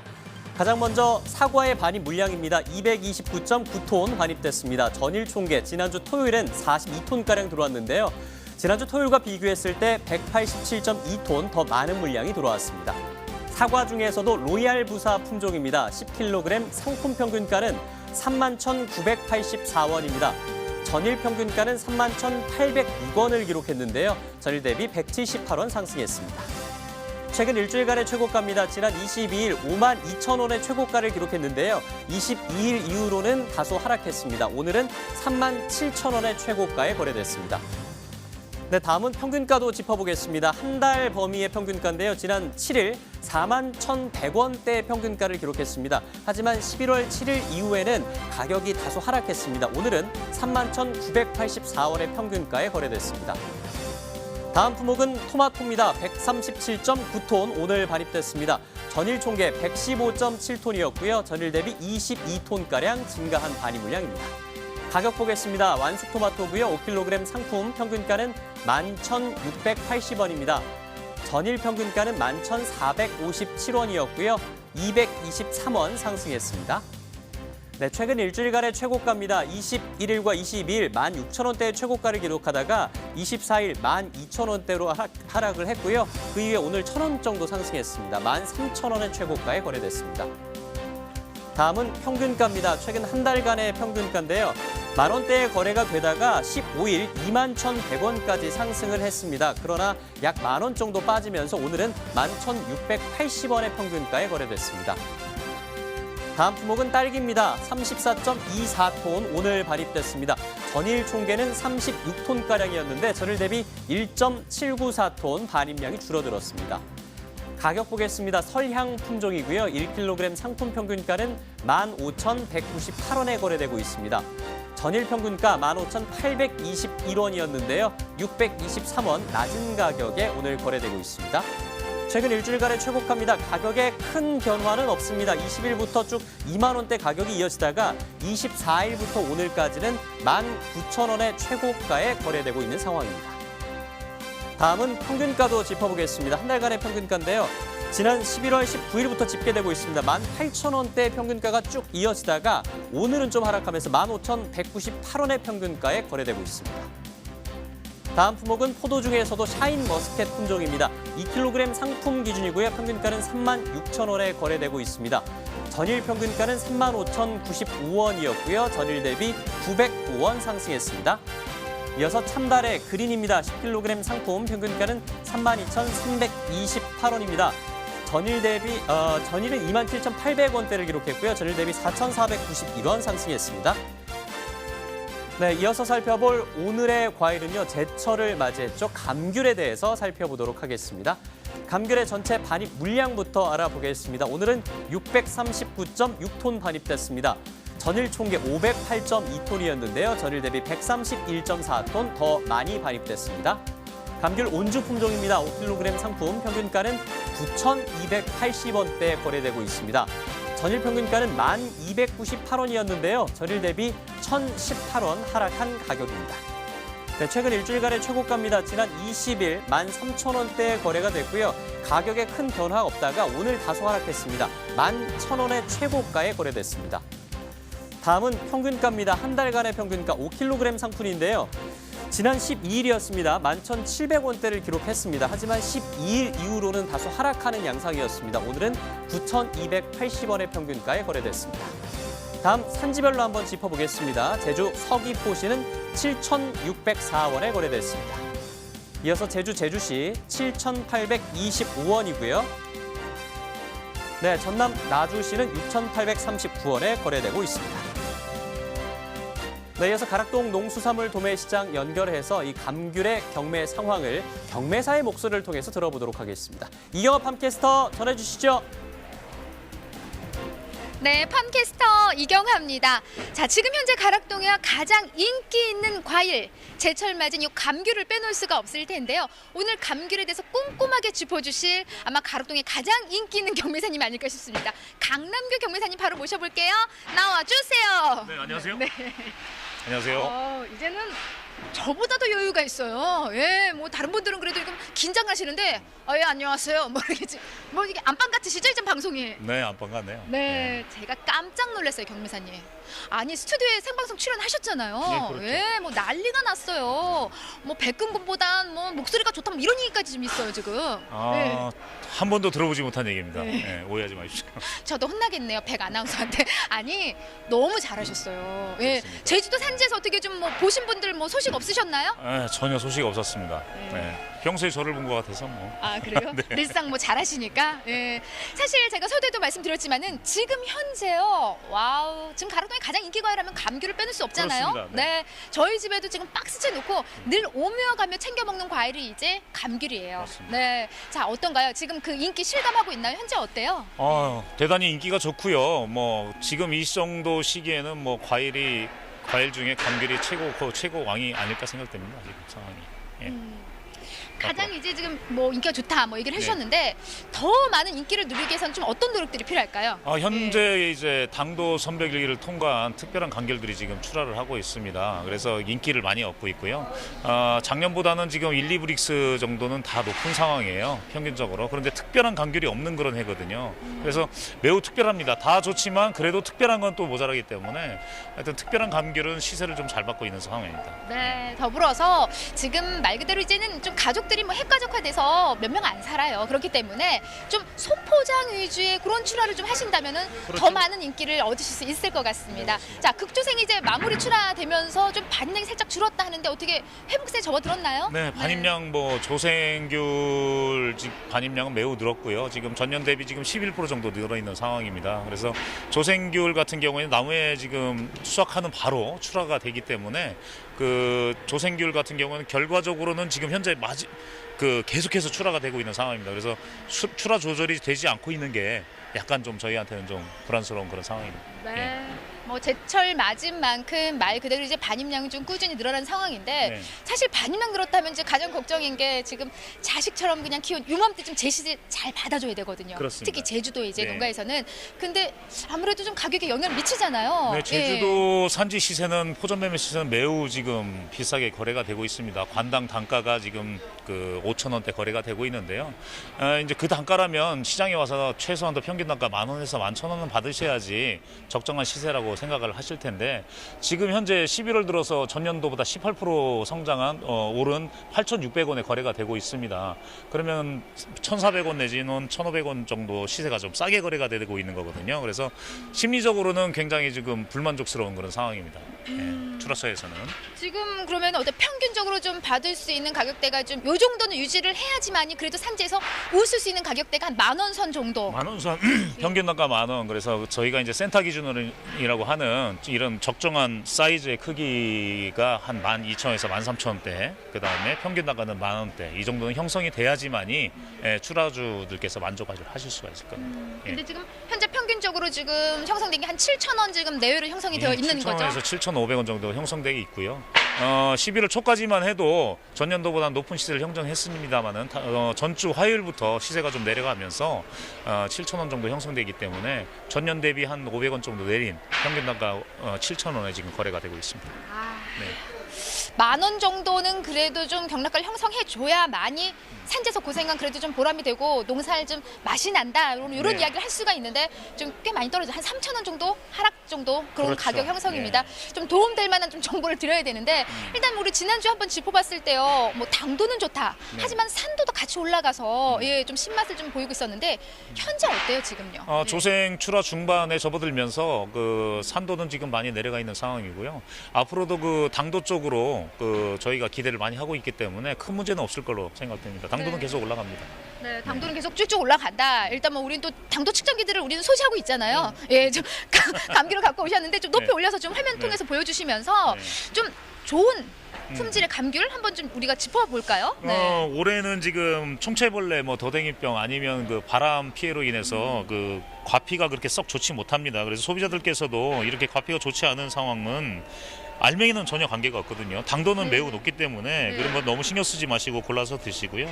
가장 먼저 사과의 반입 물량입니다. 229.9톤 반입됐습니다. 전일 총계 지난주 토요일엔 42톤가량 들어왔는데요. 지난주 토요일과 비교했을 때 187.2톤 더 많은 물량이 들어왔습니다. 사과 중에서도 로얄 부사 품종입니다. 10kg 상품 평균가는 31,984원입니다. 전일 평균가는 31,806원을 기록했는데요. 전일 대비 178원 상승했습니다. 최근 일주일간의 최고가입니다. 지난 22일 52,000원의 최고가를 기록했는데요. 22일 이후로는 다소 하락했습니다. 오늘은 37,000원의 최고가에 거래됐습니다. 네, 다음은 평균가도 짚어보겠습니다. 한 달 범위의 평균가인데요. 지난 7일 41,100원대 평균가를 기록했습니다. 하지만 11월 7일 이후에는 가격이 다소 하락했습니다. 오늘은 31,984원의 평균가에 거래됐습니다. 다음 품목은 토마토입니다. 137.9톤 오늘 반입됐습니다. 전일 총계 115.7톤이었고요. 전일 대비 22톤가량 증가한 반입 물량입니다. 가격 보겠습니다. 완숙 토마토고요. 5kg 상품 평균가는 11,680원입니다. 전일 평균가는 11,457원이었고요. 223원 상승했습니다. 네, 최근 일주일간의 최고가입니다. 21일과 22일 16,000원대의 최고가를 기록하다가 24일 12,000원대로 하락을 했고요. 그 이후에 오늘 1,000원 정도 상승했습니다. 13,000원의 최고가에 거래됐습니다. 다음은 평균가입니다. 최근 한 달간의 평균가인데요. 만원대의 거래가 되다가 15일 21,100원까지 상승을 했습니다. 그러나 약 만원 정도 빠지면서 오늘은 11,680원의 평균가에 거래됐습니다. 다음 품목은 딸기입니다. 34.24톤 오늘 발입됐습니다. 전일 총계는 36톤가량이었는데 전일 대비 1.794톤 반입량이 줄어들었습니다. 가격 보겠습니다. 설향 품종이고요. 1kg 상품 평균가는 15,198원에 거래되고 있습니다. 전일 평균가 15,821원이었는데요. 623원 낮은 가격에 오늘 거래되고 있습니다. 최근 일주일간의 최고가입니다. 가격에 큰 변화는 없습니다. 20일부터 쭉 2만 원대 가격이 이어지다가 24일부터 오늘까지는 19,000원의 최고가에 거래되고 있는 상황입니다. 다음은 평균가도 짚어보겠습니다. 한 달간의 평균가인데요. 지난 11월 19일부터 집계되고 있습니다. 18,000원대 평균가가 쭉 이어지다가 오늘은 좀 하락하면서 15,198원의 평균가에 거래되고 있습니다. 다음 품목은 포도 중에서도 샤인 머스켓 품종입니다. 2kg 상품 기준이고요. 평균가는 36,000원에 거래되고 있습니다. 전일 평균가는 35,095원이었고요. 전일 대비 909원 상승했습니다. 이어서 참다래 그린입니다. 10kg 상품 평균가는 32,328원입니다. 전일은 27,800원대를 기록했고요. 전일 대비 4,491원 상승했습니다. 네, 이어서 살펴볼 오늘의 과일은요. 제철을 맞이했죠. 감귤에 대해서 살펴보도록 하겠습니다. 감귤의 전체 반입 물량부터 알아보겠습니다. 오늘은 639.6톤 반입됐습니다. 전일 총계 508.2톤이었는데요. 전일 대비 131.4톤 더 많이 반입됐습니다. 감귤 온주 품종입니다. 5kg 상품 평균가는 9,280원대에 거래되고 있습니다. 전일 평균가는 1,298원이었는데요. 전일 대비 1,018원 하락한 가격입니다. 네, 최근 일주일간의 최고가입니다. 지난 20일 13,000원대에 거래가 됐고요. 가격에 큰 변화 없다가 오늘 다소 하락했습니다. 11,000원의 최고가에 거래됐습니다. 다음은 평균가입니다. 한 달간의 평균가 5kg 상품인데요. 지난 12일이었습니다. 11,700원대를 기록했습니다. 하지만 12일 이후로는 다소 하락하는 양상이었습니다. 오늘은 9,280원의 평균가에 거래됐습니다. 다음 산지별로 한번 짚어보겠습니다. 제주 서귀포시는 7,604원에 거래됐습니다. 이어서 제주시 7,825원이고요. 네, 전남 나주시는 6,839원에 거래되고 있습니다. 네, 이어서 가락동 농수산물 도매시장 연결해서 이 감귤의 경매 상황을 경매사의 목소리를 통해서 들어보도록 하겠습니다. 이경업 팜캐스터 전해주시죠. 네, 팜캐스터 이경하입니다. 자, 지금 현재 가락동에 가장 인기 있는 과일, 제철 맞은 이 감귤을 빼놓을 수가 없을 텐데요. 오늘 감귤에 대해서 꼼꼼하게 짚어주실 아마 가락동에 가장 인기 있는 경매사님 아닐까 싶습니다. 강남규 경매사님 바로 모셔볼게요. 나와주세요. 네, 안녕하세요. 네. 안녕하세요. 이제는 저보다도 여유가 있어요. 예, 뭐 다른 분들은 그래도 좀 긴장하시는데, 예, 안녕하세요. 뭐 이게 안방 같으시죠, 이제 방송이? 네, 안방 같네요. 네, 제가 깜짝 놀랐어요, 경매사님. 아니, 스튜디오에 생방송 출연하셨잖아요. 네, 그렇죠. 예, 뭐 난리가 났어요. 뭐 백근군보단 뭐 목소리가 좋다, 뭐 이런 얘기까지 좀 있어요, 지금. 예. 한 번도 들어보지 못한 얘기입니다. 네. 네, 오해하지 마십시오. 저도 혼나겠네요, 백 아나운서한테. 아니, 너무 잘하셨어요. 예, 제주도 산지에서 어떻게 좀 뭐 보신 분들 뭐 소식 없으셨나요? 네, 전혀 소식 없었습니다. 네. 평소에 저를 본 것 같아서 뭐. 아, 그래요? 네. 늘상 뭐 잘하시니까. 예. 사실 제가 서두에도 말씀드렸지만은 지금 현재요. 와우. 지금 가락동에 가장 인기 과일하면 감귤을 빼놓을 수 없잖아요. 그렇습니다. 네. 네. 저희 집에도 지금 박스째 놓고 늘 오며 가며 챙겨 먹는 과일이 이제 감귤이에요. 맞습니다. 네. 자, 어떤가요? 지금 그 인기 실감하고 있나요? 현재 어때요? 대단히 인기가 좋고요. 뭐 지금 이 정도 시기에는 뭐 과일 중에 감귤이 최고 왕이 아닐까 생각됩니다. 지금 상황이. 예. 가장 이제 지금 뭐 인기가 좋다 뭐 얘기를 해주셨는데 더 많은 인기를 누리기 위해서는 좀 어떤 노력들이 필요할까요? 현재 이제 당도 선별기를 통과한 특별한 감귤들이 지금 출하를 하고 있습니다. 그래서 인기를 많이 얻고 있고요. 작년보다는 지금 1, 2브릭스 정도는 다 높은 상황이에요. 평균적으로. 그런데 특별한 감귤이 없는 그런 해거든요. 그래서 매우 특별합니다. 다 좋지만 그래도 특별한 건 또 모자라기 때문에 하여튼 특별한 감귤은 시세를 좀 잘 받고 있는 상황입니다. 네, 더불어서 지금 말 그대로 이제는 좀 가족들이 뭐 핵가족화돼서 몇 명 안 살아요. 그렇기 때문에 좀 소포장 위주의 그런 출하를 좀 하신다면은 그렇죠. 더 많은 인기를 얻으실 수 있을 것 같습니다. 자, 극조생이 이제 마무리 출하되면서 좀 반입량이 살짝 줄었다 하는데 어떻게 회복세에 접어들었나요? 네, 반입량 뭐 조생귤 반입량은 매우 늘었고요. 지금 전년 대비 지금 11% 정도 늘어 있는 상황입니다. 그래서 조생귤 같은 경우에는 나무에 지금 수확하는 바로 출하가 되기 때문에 그 조생귤 같은 경우는 결과적으로는 지금 현재 계속해서 출하가 되고 있는 상황입니다. 그래서 출하 조절이 되지 않고 있는 게 약간 좀 저희한테는 좀 불안스러운 그런 상황입니다. 네. 예. 뭐 제철 맞은 만큼 말 그대로 이제 반입량이 좀 꾸준히 늘어나는 상황인데 네. 사실 반입량 늘었다면 이제 가장 걱정인 게 지금 자식처럼 그냥 키운 요맘때쯤 제시를 잘 받아줘야 되거든요. 그렇습니다. 특히 제주도 이제 네. 농가에서는. 근데 아무래도 좀 가격에 영향을 미치잖아요. 네, 제주도 산지 시세는 포전 매매 시세는 매우 지금 비싸게 거래가 되고 있습니다. 관당 단가가 지금 그 5,000원대 거래가 되고 있는데요. 이제 그 단가라면 시장에 와서 최소한도 평균 단가 10,000원에서 11,000원은 받으셔야지 적정한 시세라고 생각을 하실 텐데 지금 현재 11월 들어서 전년도보다 18% 성장한 오른 8,600원에 거래가 되고 있습니다. 그러면 1,400원 내지는 1,500원 정도 시세가 좀 싸게 거래가 되고 있는 거거든요. 그래서 심리적으로는 굉장히 지금 불만족스러운 그런 상황입니다. 예, 출하처에서는. 지금 그러면 어때 평균적으로 좀 받을 수 있는 가격대가 좀 요 정도는 유지를 해야지만이 그래도 산지에서 웃을 수 있는 가격대가 한 10,000원 선 정도. 10,000원 선 평균 단가 10,000원. 그래서 저희가 이제 센터 기준이라고 하는 이런 적정한 사이즈의 크기가 한 12,000원에서 13,000원대. 그다음에 평균 단가는 10,000원대. 이 정도는 형성이 돼야지만이 출하주들께서 만족하실 수가 있을 겁니다. 근데 지금 현재 평균적으로 지금 형성된 게 한 7,000원 지금 내외로 형성이 되어 있는 거죠? 7,000원에서 7,500원 정도 형성되어 있고요. 11월 초까지만 해도 전년도보다 높은 시세를 형성했습니다만은 전주 화요일부터 시세가 좀 내려가면서 7,000원 정도 형성되기 때문에 전년 대비 한 500원 정도 내린 평균 단가 7,000원에 지금 거래가 되고 있습니다. 네. 10,000원 정도는 그래도 좀 경락가를 형성해 줘야만이 산지에서 고생한 그래도 좀 보람이 되고 농사를 좀 맛이 난다 이런 네. 이야기를 할 수가 있는데 좀 꽤 많이 떨어져 한 3,000원 정도 하락 정도 그런 그렇죠. 가격 형성입니다. 네. 좀 도움될 만한 좀 정보를 드려야 되는데 일단 우리 지난주 한번 짚어봤을 때요. 뭐 당도는 좋다. 네. 하지만 산도도 같이 올라가서 예, 좀 신맛을 좀 보이고 있었는데 현재 어때요 지금요? 조생 출하 중반에 접어들면서 그 산도는 지금 많이 내려가 있는 상황이고요. 앞으로도 그 당도 쪽으로 그 저희가 기대를 많이 하고 있기 때문에 큰 문제는 없을 걸로 생각됩니다. 당도는 네. 계속 올라갑니다. 네, 당도는 계속 쭉쭉 올라간다. 일단 뭐 우리는 또 당도 측정기들을 우리는 소지하고 있잖아요. 예, 좀 감기를 갖고 오셨는데 좀 높이 네. 올려서 좀 화면 네. 통해서 보여주시면서 좀 좋은 품질의 감귤 한번 좀 우리가 짚어볼까요? 네. 올해는 지금 총체벌레, 뭐 더댕이병 아니면 그 바람 피해로 인해서 그 과피가 그렇게 썩 좋지 못합니다. 그래서 소비자들께서도 이렇게 과피가 좋지 않은 상황은 알맹이는 전혀 관계가 없거든요. 당도는 매우 높기 때문에 그런 거 너무 신경 쓰지 마시고 골라서 드시고요.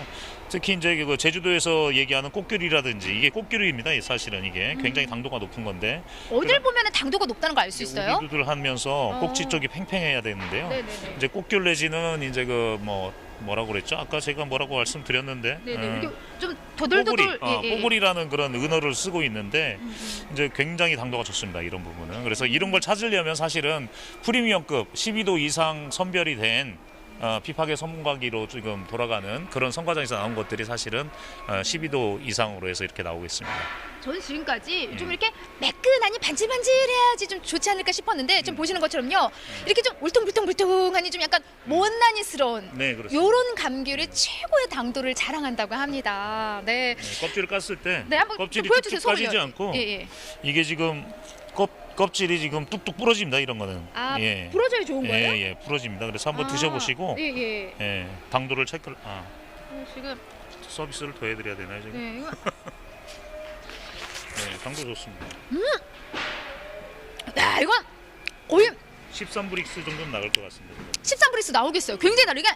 특히 이제 그 제주도에서 얘기하는 꽃귤이라든지 이게 꽃귤입니다. 사실은 이게 굉장히 당도가 높은 건데 어딜 보면 당도가 높다는 거 알 수 있어요? 우두두들 하면서 꼭지 쪽이 팽팽해야 되는데요. 네네네. 이제 꽃귤 내지는 이제 그 뭐라고 그랬죠? 아까 제가 뭐라고 말씀드렸는데 네네. 이게 좀 도들도들. 뽀글이라는 그런 은어를 쓰고 있는데 이제 굉장히 당도가 좋습니다. 이런 부분은. 그래서 이런 걸 찾으려면 사실은 프리미엄급 12도 이상 선별이 된 피파계 선문과기로 지금 돌아가는 그런 선과장에서 나온 것들이 사실은 12도 이상으로 해서 이렇게 나오고 있습니다. 저는 지금까지 좀 이렇게 매끈하니 반질반질해야지 좀 좋지 않을까 싶었는데 좀 보시는 것처럼요. 이렇게 좀 울퉁불퉁불퉁하니 좀 약간 못난이스러운 네, 그렇습니다. 요런 감귤이 최고의 당도를 자랑한다고 합니다. 네. 껍질을 깠을 때 네, 한번 껍질이 좀 보여주세요, 뚝뚝 빠지지 소금이요. 않고 예. 이게 지금 껍질이 지금 뚝뚝 부러집니다. 이런 거는. 예. 부러져야 좋은 거예요? 예, 부러집니다. 그래서 한번 드셔보시고 예. 당도를 체크를 지금 서비스를 더 해드려야 되나요 지금? 네, 이거 네, 당도 좋습니다. 야, 이건 거의 13브릭스 정도는 나갈 것 같습니다. 13브릭스 나오겠어요. 굉장히 다르게.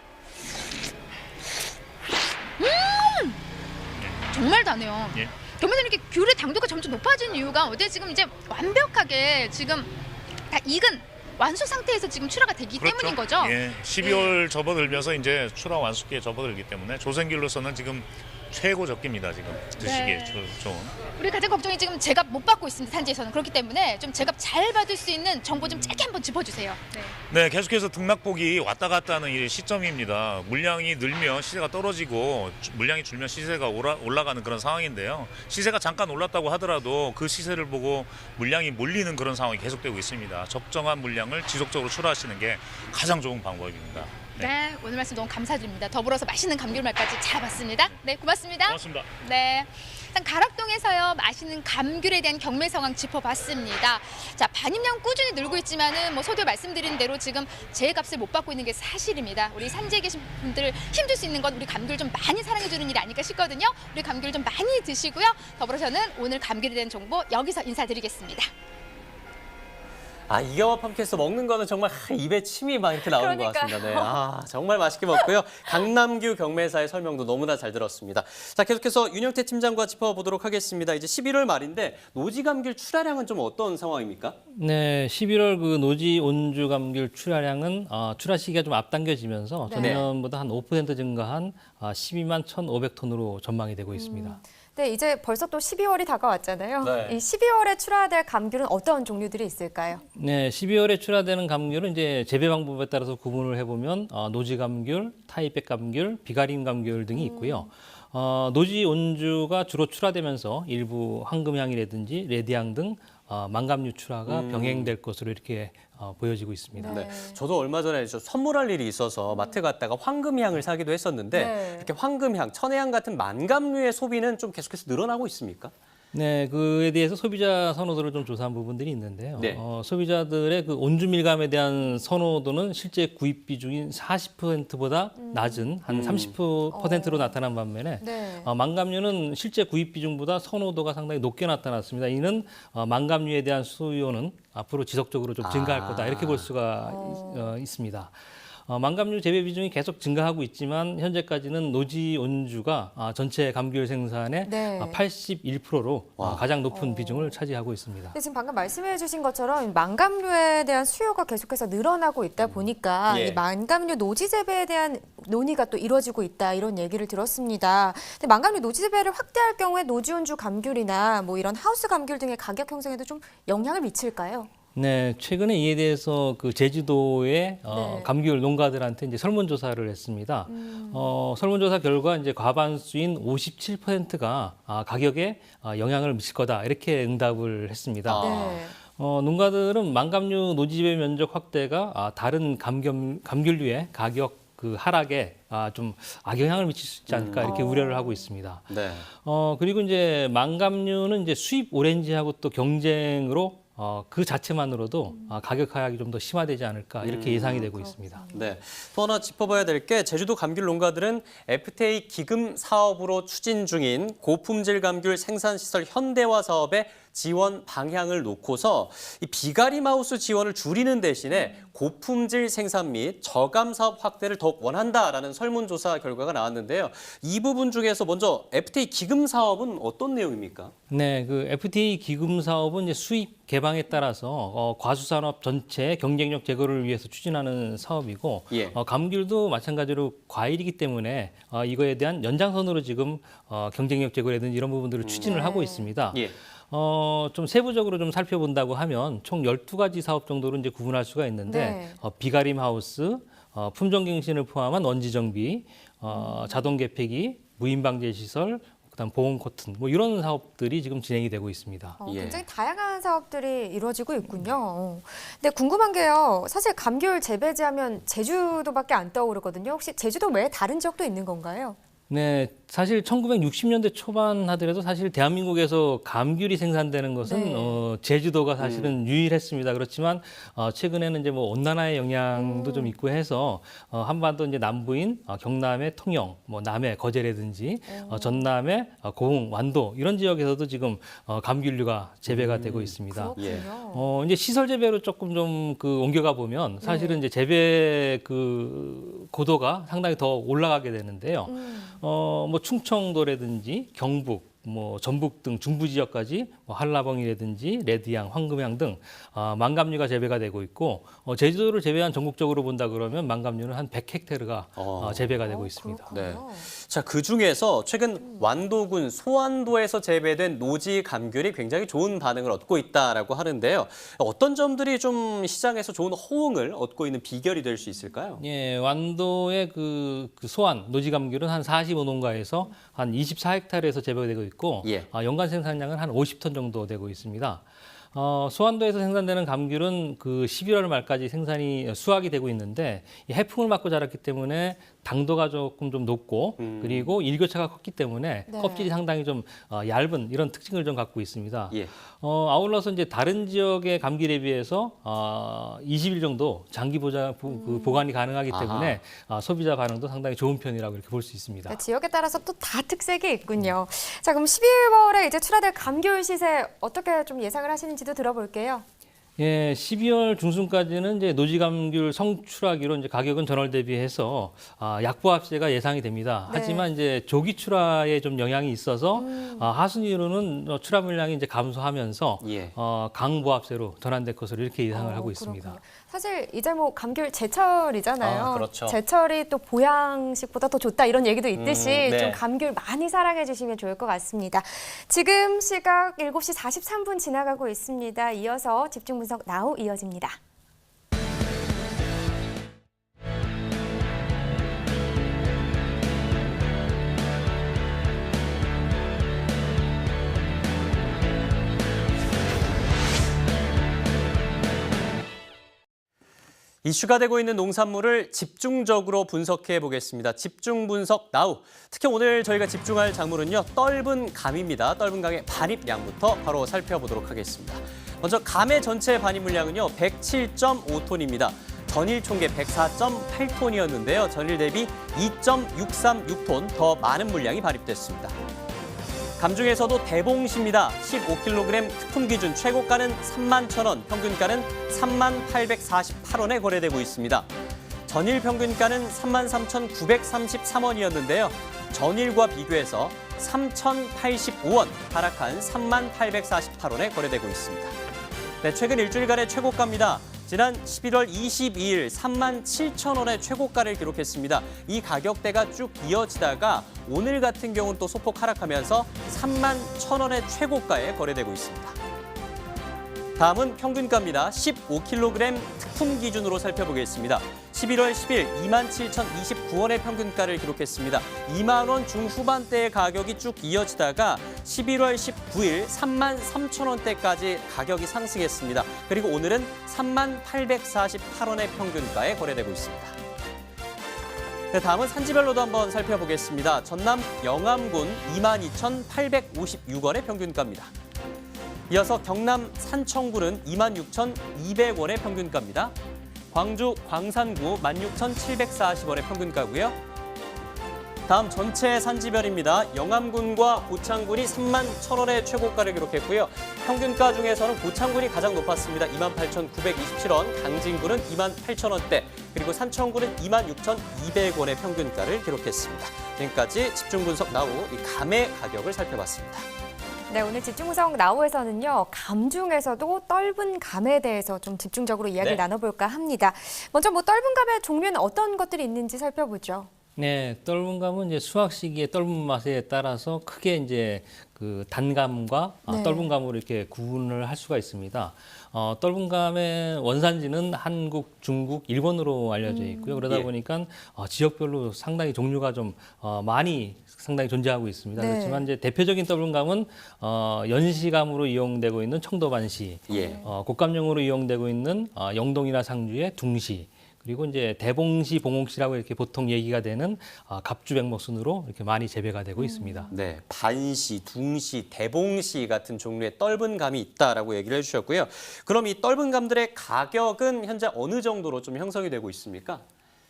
정말 다네요. 예. 그러면 이렇게 귤의 당도가 점점 높아지는 이유가 어제 지금 이제 완벽하게 지금 다 익은 완숙 상태에서 지금 출하가 되기 때문인 거죠? 예, 12월 접어들면서 이제 출하 완숙기에 접어들기 때문에 조생귤로서는 지금 최고 적기입니다. 지금 드시기에 좋은. 우리 가장 걱정이 지금 제값 못 받고 있습니다. 산지에서는. 그렇기 때문에 좀 제값 잘 받을 수 있는 정보 좀 짧게 한번 짚어주세요. 네, 계속해서 등락폭이 왔다 갔다 하는 이 시점입니다. 물량이 늘면 시세가 떨어지고 물량이 줄면 시세가 올라가는 그런 상황인데요. 시세가 잠깐 올랐다고 하더라도 그 시세를 보고 물량이 몰리는 그런 상황이 계속되고 있습니다. 적정한 물량을 지속적으로 출하하시는 게 가장 좋은 방법입니다. 네, 오늘 말씀 너무 감사드립니다. 더불어서 맛있는 감귤말까지 잘 봤습니다. 네, 고맙습니다. 고맙습니다. 네. 일단 가락동에서요 맛있는 감귤에 대한 경매 상황 짚어봤습니다. 자, 반입량 꾸준히 늘고 있지만은 뭐 서두에 말씀드린 대로 지금 제값을 못 받고 있는 게 사실입니다. 우리 산지에 계신 분들 힘줄 수 있는 건 우리 감귤 좀 많이 사랑해주는 일이 아닐까 싶거든요. 우리 감귤 좀 많이 드시고요. 더불어 저는 오늘 감귤에 대한 정보 여기서 인사드리겠습니다. 이경화 팜캐스트 먹는 거는 정말 입에 침이 막 이렇게 나오는 것 같습니다. 네. 정말 맛있게 먹고요. 강남규 경매사의 설명도 너무나 잘 들었습니다. 자, 계속해서 윤영태 팀장과 짚어보도록 하겠습니다. 이제 11월 말인데 노지 감귤 출하량은 좀 어떤 상황입니까? 네, 11월 그 노지 온주 감귤 출하량은 출하 시기가 좀 앞당겨지면서 전년보다 한 5% 증가한 12만 1,500톤으로 전망이 되고 있습니다. 네, 이제 벌써 또 12월이 다가왔잖아요. 네. 이 12월에 출하될 감귤은 어떤 종류들이 있을까요? 네, 12월에 출하되는 감귤은 이제 재배 방법에 따라서 구분을 해보면 노지 감귤, 타이백 감귤, 비가림 감귤 등이 있고요. 노지 온주가 주로 출하되면서 일부 황금향이라든지 레디향 등 망감류 출하가 병행될 것으로 이렇게 보여지고 있습니다. 네. 저도 얼마 전에 선물할 일이 있어서 마트 갔다가 황금향을 사기도 했었는데 이렇게 황금향, 천혜향 같은 만감류의 소비는 좀 계속해서 늘어나고 있습니까? 네, 그에 대해서 소비자 선호도를 좀 조사한 부분들이 있는데요. 네. 소비자들의 그 온주 밀감에 대한 선호도는 실제 구입 비중인 40%보다 낮은 한 30%로 나타난 반면에 망감류는 실제 구입 비중보다 선호도가 상당히 높게 나타났습니다. 이는 망감류에 대한 수요는 앞으로 지속적으로 좀 증가할 거다 이렇게 볼 수가 있습니다. 망감류 재배 비중이 계속 증가하고 있지만 현재까지는 노지 온주가 전체 감귤 생산의 네. 81%로 가장 높은 비중을 차지하고 있습니다. 근데 지금 방금 말씀해 주신 것처럼 망감류에 대한 수요가 계속해서 늘어나고 있다 보니까 예. 이 망감류 노지 재배에 대한 논의가 또 이루어지고 있다 이런 얘기를 들었습니다. 근데 망감류 노지 재배를 확대할 경우에 노지 온주 감귤이나 뭐 이런 하우스 감귤 등의 가격 형성에도 좀 영향을 미칠까요? 네, 최근에 이에 대해서 그 제주도의 네. 감귤 농가들한테 이제 설문조사를 했습니다. 설문조사 결과 이제 과반수인 57%가 가격에 영향을 미칠 거다 이렇게 응답을 했습니다. 네. 농가들은 망감류 노지재배 면적 확대가 다른 감귤류의 가격 그 하락에 좀 악영향을 미칠 수 있지 않을까 이렇게 우려를 하고 있습니다. 네. 그리고 이제 망감류는 이제 수입 오렌지하고 또 경쟁으로 그 자체만으로도 가격 하락이 좀 더 심화되지 않을까 이렇게 예상이 되고 있습니다. 네. 또 하나 짚어봐야 될 게 제주도 감귤 농가들은 FTA 기금 사업으로 추진 중인 고품질 감귤 생산시설 현대화 사업에 지원 방향을 놓고서 이 비가리마우스 지원을 줄이는 대신에 고품질 생산 및 저감 사업 확대를 더욱 원한다라는 설문조사 결과가 나왔는데요. 이 부분 중에서 먼저 FTA 기금 사업은 어떤 내용입니까? 네, 그 FTA 기금 사업은 이제 수입 개방에 따라서 과수산업 전체의 경쟁력 제고를 위해서 추진하는 사업이고 예. 감귤도 마찬가지로 과일이기 때문에 이거에 대한 연장선으로 지금 경쟁력 제고라든지 이런 부분들을 추진을 하고 있습니다. 예. 좀 세부적으로 좀 살펴본다고 하면 총 12가지 사업 정도로 이제 구분할 수가 있는데 비가림 하우스, 품종 갱신을 포함한 원지 정비, 자동 개폐기, 무인 방제 시설, 그다음 보온 코튼 뭐 이런 사업들이 지금 진행이 되고 있습니다. 굉장히 다양한 사업들이 이루어지고 있군요. 근데 궁금한 게요. 사실 감귤 재배지 하면 제주도밖에 안 떠오르거든요. 혹시 제주도 외에 다른 지역도 있는 건가요? 네, 사실 1960년대 초반 하더라도 사실 대한민국에서 감귤이 생산되는 것은 제주도가 사실은 유일했습니다. 그렇지만 최근에는 이제 뭐 온난화의 영향도 좀 있고 해서 한반도 이제 남부인 경남의 통영, 뭐 남해 거제라든지 전남의 고흥, 완도 이런 지역에서도 지금 감귤류가 재배가 되고 있습니다. 이제 시설 재배로 조금 좀 그 옮겨가 보면 사실은 이제 재배 그 고도가 상당히 더 올라가게 되는데요. 뭐 충청도라든지 경북, 뭐 전북 등 중부 지역까지 한라봉이라든지 레드향, 황금향 등 망감류가 재배가 되고 있고 제주도를 제외한 전국적으로 본다 그러면 망감류는 한 100헥타르가 재배가 되고 있습니다. 네. 자, 그중에서 최근 완도군 소완도에서 재배된 노지 감귤이 굉장히 좋은 반응을 얻고 있다라고 하는데요. 어떤 점들이 좀 시장에서 좋은 호응을 얻고 있는 비결이 될 수 있을까요? 예, 완도의 그 소완 노지 감귤은 한 45농가에서 한 24헥타르에서 재배가 되고 있고 연간 생산량은 한 50톤 정도 되고 있습니다. 소완도에서 생산되는 감귤은 그 11월 말까지 수확이 되고 있는데 이 해풍을 맞고 자랐기 때문에 당도가 조금 좀 높고 그리고 일교차가 컸기 때문에 껍질이 상당히 좀 얇은 이런 특징을 좀 갖고 있습니다. 아울러서 이제 다른 지역의 감귤에 비해서 20일 정도 장기 보관이 가능하기 때문에 소비자 반응도 상당히 좋은 편이라고 이렇게 볼 수 있습니다. 네, 지역에 따라서 또 다 특색이 있군요. 자, 그럼 12월에 이제 출하될 감귤 시세 어떻게 좀 예상을 하시는지도 들어볼게요. 예, 12월 중순까지는 이제 노지 감귤 성출하기로 이제 가격은 전월 대비해서 약보합세가 예상이 됩니다. 하지만 이제 조기 출하에 좀 영향이 있어서 하순위로는 출하 물량이 이제 감소하면서 강보합세로 전환될 것으로 이렇게 예상을 하고 있습니다. 그렇군요. 사실 이제 뭐 감귤 제철이잖아요. 그렇죠. 제철이 또 보양식보다 더 좋다 이런 얘기도 있듯이 네. 좀 감귤 많이 사랑해 주시면 좋을 것 같습니다. 지금 시각 7시 43분 지나가고 있습니다. 이어서 집중 분석 나우 이어집니다. 이슈가 되고 있는 농산물을 집중적으로 분석해 보겠습니다. 집중 분석 나우. 특히 오늘 저희가 집중할 작물은요. 떫은 감입니다. 떫은 감의 반입량부터 바로 살펴보도록 하겠습니다. 먼저 감의 전체 반입 물량은요. 107.5톤입니다. 전일 총계 104.8톤이었는데요. 전일 대비 2.636톤 더 많은 물량이 반입됐습니다. 감 중에서도 대봉시입니다. 15kg 특품 기준 최고가는 31,000원, 평균가는 38,848원에 거래되고 있습니다. 전일 평균가는 33,933원이었는데요. 전일과 비교해서 3,085원 하락한 38,848원에 거래되고 있습니다. 네, 최근 일주일간의 최고가입니다. 지난 11월 22일 37,000원의 최고가를 기록했습니다. 이 가격대가 쭉 이어지다가 오늘 같은 경우는 또 소폭 하락하면서 31,000원의 최고가에 거래되고 있습니다. 다음은 평균가입니다. 15kg 특품 기준으로 살펴보겠습니다. 11월 10일 27,029원의 평균가를 기록했습니다. 2만 원 중후반대의 가격이 쭉 이어지다가 11월 19일 33,000원대까지 가격이 상승했습니다. 그리고 오늘은 38,848원의 평균가에 거래되고 있습니다. 네, 다음은 산지별로도 한번 살펴보겠습니다. 전남 영암군 22,856원의 평균가입니다. 이어서 경남 산청구는 26,200원의 평균가입니다. 광주 광산구 16,740원의 평균가고요. 다음 전체 산지별입니다. 영암군과 고창군이 31,000원의 최고가를 기록했고요. 평균가 중에서는 고창군이 가장 높았습니다. 28,927원, 강진구는 28,000원대, 그리고 산청구는 26,200원의 평균가를 기록했습니다. 지금까지 집중 분석 나우 이 감의 가격을 살펴봤습니다. 네, 오늘 집중분석 나우에서는요, 감 중에서도 떫은 감에 대해서 좀 집중적으로 이야기를 나눠볼까 합니다. 먼저 떫은 감의 종류는 어떤 것들이 있는지 살펴보죠. 네, 떫은 감은 이제 수확 시기의 떫은 맛에 따라서 크게 이제 그 단감과 떫은 감으로 이렇게 구분을 할 수가 있습니다. 떫은 감의 원산지는 한국, 중국, 일본으로 알려져 있고요. 그러다 보니까 지역별로 상당히 종류가 좀 많이 상당히 존재하고 있습니다. 네. 그렇지만 이제 대표적인 떫은 감은 연시감으로 이용되고 있는 청도반시, 곶감용으로 이용되고 있는 영동이나 상주의 둥시, 그리고 이제 대봉시, 봉옥시라고 이렇게 보통 얘기가 되는 갑주백목순으로 이렇게 많이 재배가 되고 있습니다. 네, 반시, 둥시, 대봉시 같은 종류의 떫은 감이 있다라고 얘기를 해주셨고요. 그럼 이 떫은 감들의 가격은 현재 어느 정도로 좀 형성이 되고 있습니까?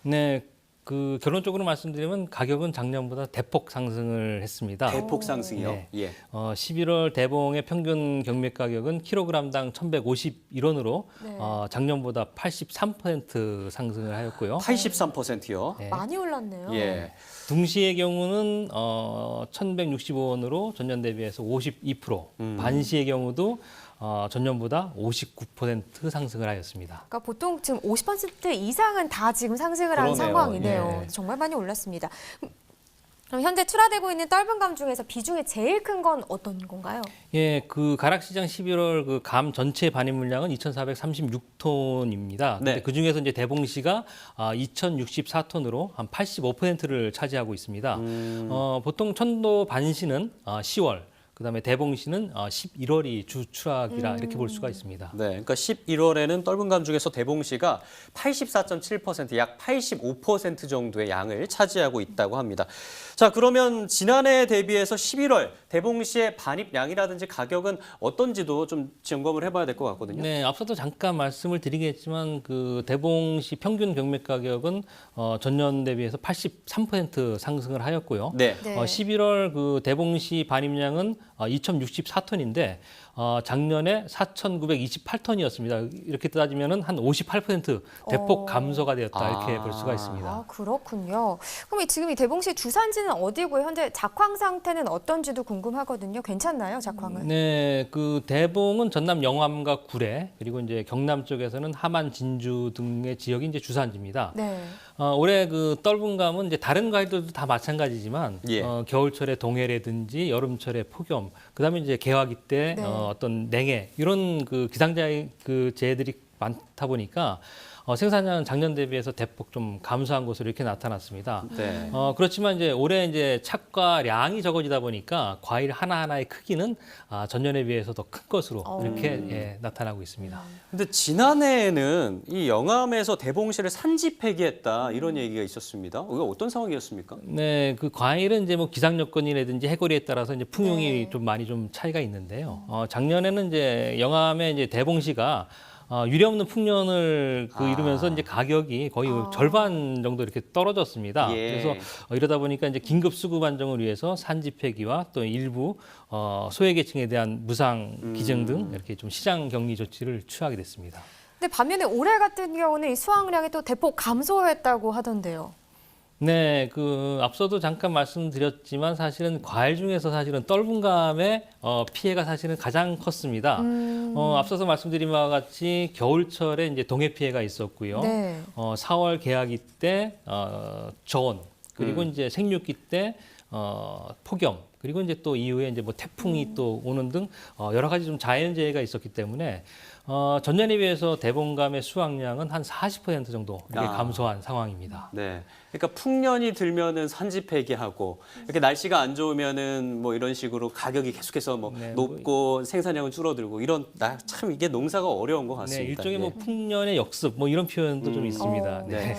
네. 그 결론적으로 말씀드리면 가격은 작년보다 대폭 상승을 했습니다. 대폭 상승이요? 네. 예. 11월 대봉의 평균 경매 가격은 킬로그램당 1,151원으로 작년보다 83% 상승을 하였고요. 83%요? 네. 많이 올랐네요. 예. 둥시의 경우는 1,165원으로 전년 대비해서 52%, 반시의 경우도 전년보다 59% 상승을 하였습니다. 그러니까 보통 지금 50% 이상은 다 지금 상승을 한 상황이네요. 예. 정말 많이 올랐습니다. 그럼 현재 출하되고 있는 떫은 감 중에서 비중이 제일 큰 건 어떤 건가요? 예, 그 가락시장 11월 그 감 전체 반입 물량은 2,436톤입니다. 근데 그 중에서 이제 대봉시가 2,064톤으로 한 85%를 차지하고 있습니다. 보통 천도 반시는 10월, 그다음에 대봉시는 11월이 주 출하기라 이렇게 볼 수가 있습니다. 네, 그러니까 11월에는 떫은 감 중에서 대봉시가 84.7%, 약 85% 정도의 양을 차지하고 있다고 합니다. 자, 그러면 지난해 대비해서 11월 대봉시의 반입량이라든지 가격은 어떤지도 좀 점검을 해봐야 될 것 같거든요. 네, 앞서도 잠깐 말씀을 드리겠지만 그 대봉시 평균 경매 가격은 전년 대비해서 83% 상승을 하였고요. 네. 11월 그 대봉시 반입량은 2,064톤인데 작년에 4,928톤이었습니다. 이렇게 따지면은 한 58% 대폭 감소가 되었다 이렇게 볼 수가 있습니다. 아, 그렇군요. 그럼 지금 이 대봉시 주산지는 어디고요? 현재 작황 상태는 어떤지도 궁금하거든요. 괜찮나요, 작황은? 네, 그 대봉은 전남 영암과 구례, 그리고 이제 경남 쪽에서는 함안, 진주 등의 지역이 이제 주산지입니다. 네. 올해 그 떫은 감은 이제 다른 과일들도 다 마찬가지지만 겨울철에 동해라든지 여름철에 폭염, 그다음에 이제 개화기 때 어떤 냉해 이런 그 기상자의 그 재해들이 많다 보니까 생산량은 작년 대비해서 대폭 좀 감소한 것으로 이렇게 나타났습니다. 네. 그렇지만 이제 올해 이제 착과량이 적어지다 보니까 과일 하나하나의 크기는 전년에 비해서 더 큰 것으로 이렇게 나타나고 있습니다. 근데 지난해에는 이 영암에서 대봉시를 산지 폐기했다 이런 얘기가 있었습니다. 이거 어떤 상황이었습니까? 네, 그 과일은 이제 뭐 기상 여건이라든지 해거리에 따라서 이제 풍용이 좀 많이 좀 차이가 있는데요. 작년에는 이제 영암의 이제 대봉시가 유례없는 풍년을 이루면서 이제 가격이 거의 절반 정도 이렇게 떨어졌습니다. 그래서 이러다 보니까 이제 긴급 수급 안정을 위해서 산지 폐기와 또 일부 소외계층에 대한 무상 기증 등 이렇게 좀 시장 격리 조치를 취하게 됐습니다. 근데 근데 반면에 올해 같은 경우는 이 수확량이 또 대폭 감소했다고 하던데요. 네, 앞서도 잠깐 말씀드렸지만 사실은 과일 중에서 사실은 떫은감의 피해가 사실은 가장 컸습니다. 앞서서 말씀드린 바와 같이 겨울철에 이제 동해 피해가 있었고요. 네. 4월 개화기 때 저온, 그리고 이제 생육기 때 폭염, 그리고 이제 또 이후에 이제 뭐 태풍이 또 오는 등 여러 가지 좀 자연재해가 있었기 때문에 전년에 비해서 대봉감의 수확량은 한 40% 정도 이렇게 감소한 상황입니다. 네. 그러니까 풍년이 들면은 산지 폐기하고 이렇게 날씨가 안 좋으면은 뭐 이런 식으로 가격이 계속해서 뭐 높고 생산량은 줄어들고 이런 참 이게 농사가 어려운 것 같습니다. 네, 일종의 뭐 풍년의 역습 뭐 이런 표현도 좀 있습니다. 네.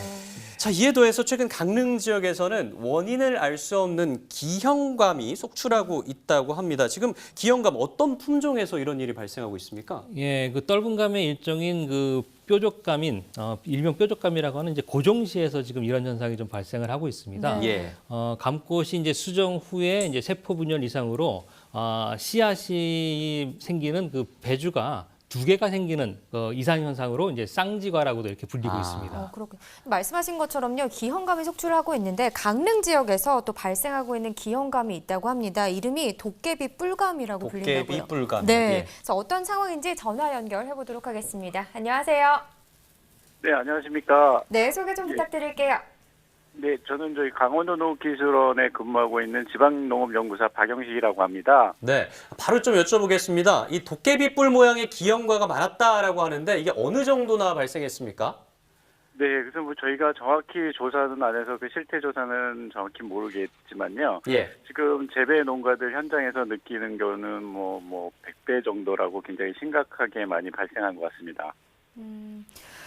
자, 이에 더해서 최근 강릉 지역에서는 원인을 알 수 없는 기형감이 속출하고 있다고 합니다. 지금 기형감 어떤 품종에서 이런 일이 발생하고 있습니까? 예, 떫은감의 일종인 뾰족감인 일명 뾰족감이라고 하는 이제 고종시에서 지금 이런 현상이 좀 발생을 하고 있습니다. 네. 감꽃이 이제 수정 후에 이제 세포 분열 이상으로 씨앗이 생기는 배주가 2개가 생기는 이상 현상으로 이제 쌍지과라고도 이렇게 불리고 있습니다. 그렇군요. 말씀하신 것처럼요, 기형감이 속출하고 있는데 강릉 지역에서 또 발생하고 있는 기형감이 있다고 합니다. 이름이 도깨비 뿔감이라고 불린다고요. 도깨비 뿔감. 네. 예. 그래서 어떤 상황인지 전화 연결해 보도록 하겠습니다. 안녕하세요. 네, 안녕하십니까. 네, 소개 좀 부탁드릴게요. 네, 저는 저희 강원도 농업기술원에 근무하고 있는 지방농업연구사 박영식이라고 합니다. 네, 바로 좀 여쭤보겠습니다. 이 도깨비 뿔 모양의 기형과가 많았다라고 하는데 이게 어느 정도나 발생했습니까? 네, 그래서 뭐 저희가 정확히 조사는 안 해서 그 실태 조사는 정확히 모르겠지만요. 예. 지금 재배 농가들 현장에서 느끼는 경우는 뭐 100배 정도라고 굉장히 심각하게 많이 발생한 것 같습니다.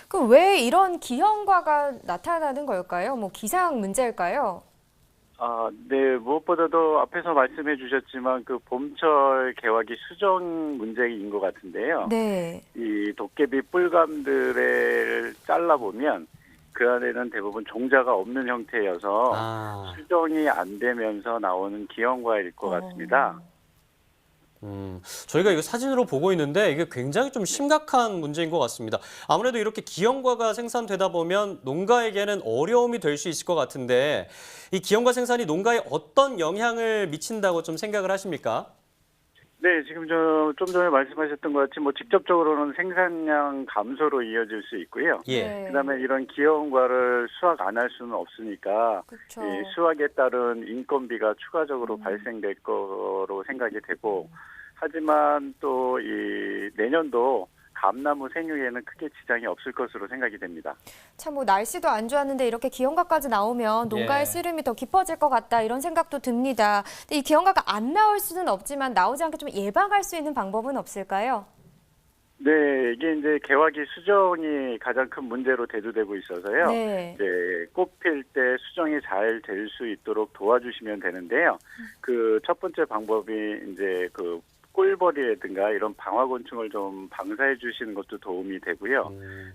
그럼 왜 이런 기형과가 나타나는 걸까요? 뭐 기상 문제일까요? 네, 무엇보다도 앞에서 말씀해 주셨지만 그 봄철 개화기 수정 문제인 것 같은데요. 네. 이 도깨비 뿔감들을 잘라보면 그 안에는 대부분 종자가 없는 형태여서 수정이 안 되면서 나오는 기형과일 것 같습니다. 저희가 이거 사진으로 보고 있는데 이게 굉장히 좀 심각한 문제인 것 같습니다. 아무래도 이렇게 기형과가 생산되다 보면 농가에게는 어려움이 될 수 있을 것 같은데 이 기형과 생산이 농가에 어떤 영향을 미친다고 좀 생각을 하십니까? 네, 지금 좀 전에 말씀하셨던 것 같이 뭐 직접적으로는 생산량 감소로 이어질 수 있고요. 예. 그다음에 이런 기형과를 수확 안 할 수는 없으니까 이 수확에 따른 인건비가 추가적으로 발생될 거로 생각이 되고, 하지만 또 이 내년도 감나무 생육에는 크게 지장이 없을 것으로 생각이 됩니다. 참 뭐 날씨도 안 좋았는데 이렇게 기형과까지 나오면 농가의 쓰름이 더 깊어질 것 같다 이런 생각도 듭니다. 근데 이 기형과가 안 나올 수는 없지만 나오지 않게 좀 예방할 수 있는 방법은 없을까요? 네, 이게 이제 개화기 수정이 가장 큰 문제로 대두되고 있어서요. 네. 이제 꽃 필 때 수정이 잘 될 수 있도록 도와주시면 되는데요. 그 첫 번째 방법이 이제 그 꿀벌이라든가 이런 방화곤충을 좀 방사해 주시는 것도 도움이 되고요.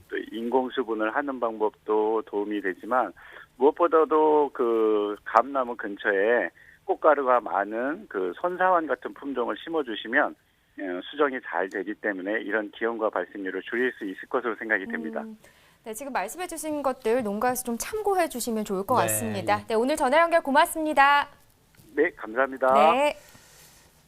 또 인공수분을 하는 방법도 도움이 되지만 무엇보다도 그 감나무 근처에 꽃가루가 많은 그 선사환 같은 품종을 심어주시면 수정이 잘 되기 때문에 이런 기형과 발생률을 줄일 수 있을 것으로 생각이 됩니다. 네, 지금 말씀해 주신 것들 농가에서 좀 참고해 주시면 좋을 것 같습니다. 네, 오늘 전화 연결 고맙습니다. 네, 감사합니다. 네.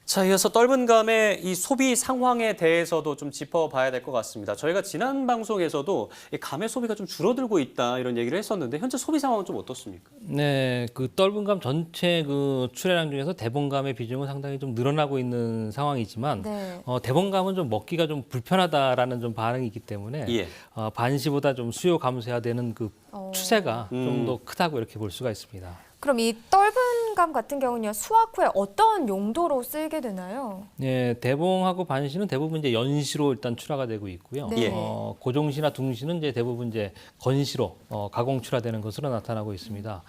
자, 이어서 떫은감의 이 소비 상황에 대해서도 좀 짚어봐야 될 것 같습니다. 저희가 지난 방송에서도 이 감의 소비가 좀 줄어들고 있다 이런 얘기를 했었는데 현재 소비 상황은 좀 어떻습니까? 네, 떫은감 전체 출하량 중에서 대봉감의 비중은 상당히 좀 늘어나고 있는 상황이지만 대봉감은 좀 먹기가 좀 불편하다라는 좀 반응이 있기 때문에 반시보다 좀 수요 감소해야 되는 추세가 좀 더 크다고 이렇게 볼 수가 있습니다. 그럼 이 떫은감 같은 경우는요, 수확 후에 어떤 용도로 쓰이게 되나요? 네, 대봉하고 반시는 대부분 이제 연시로 일단 출하가 되고 있고요. 네. 고종시나 둥시는 이제 대부분 이제 건시로 가공 출하되는 것으로 나타나고 있습니다.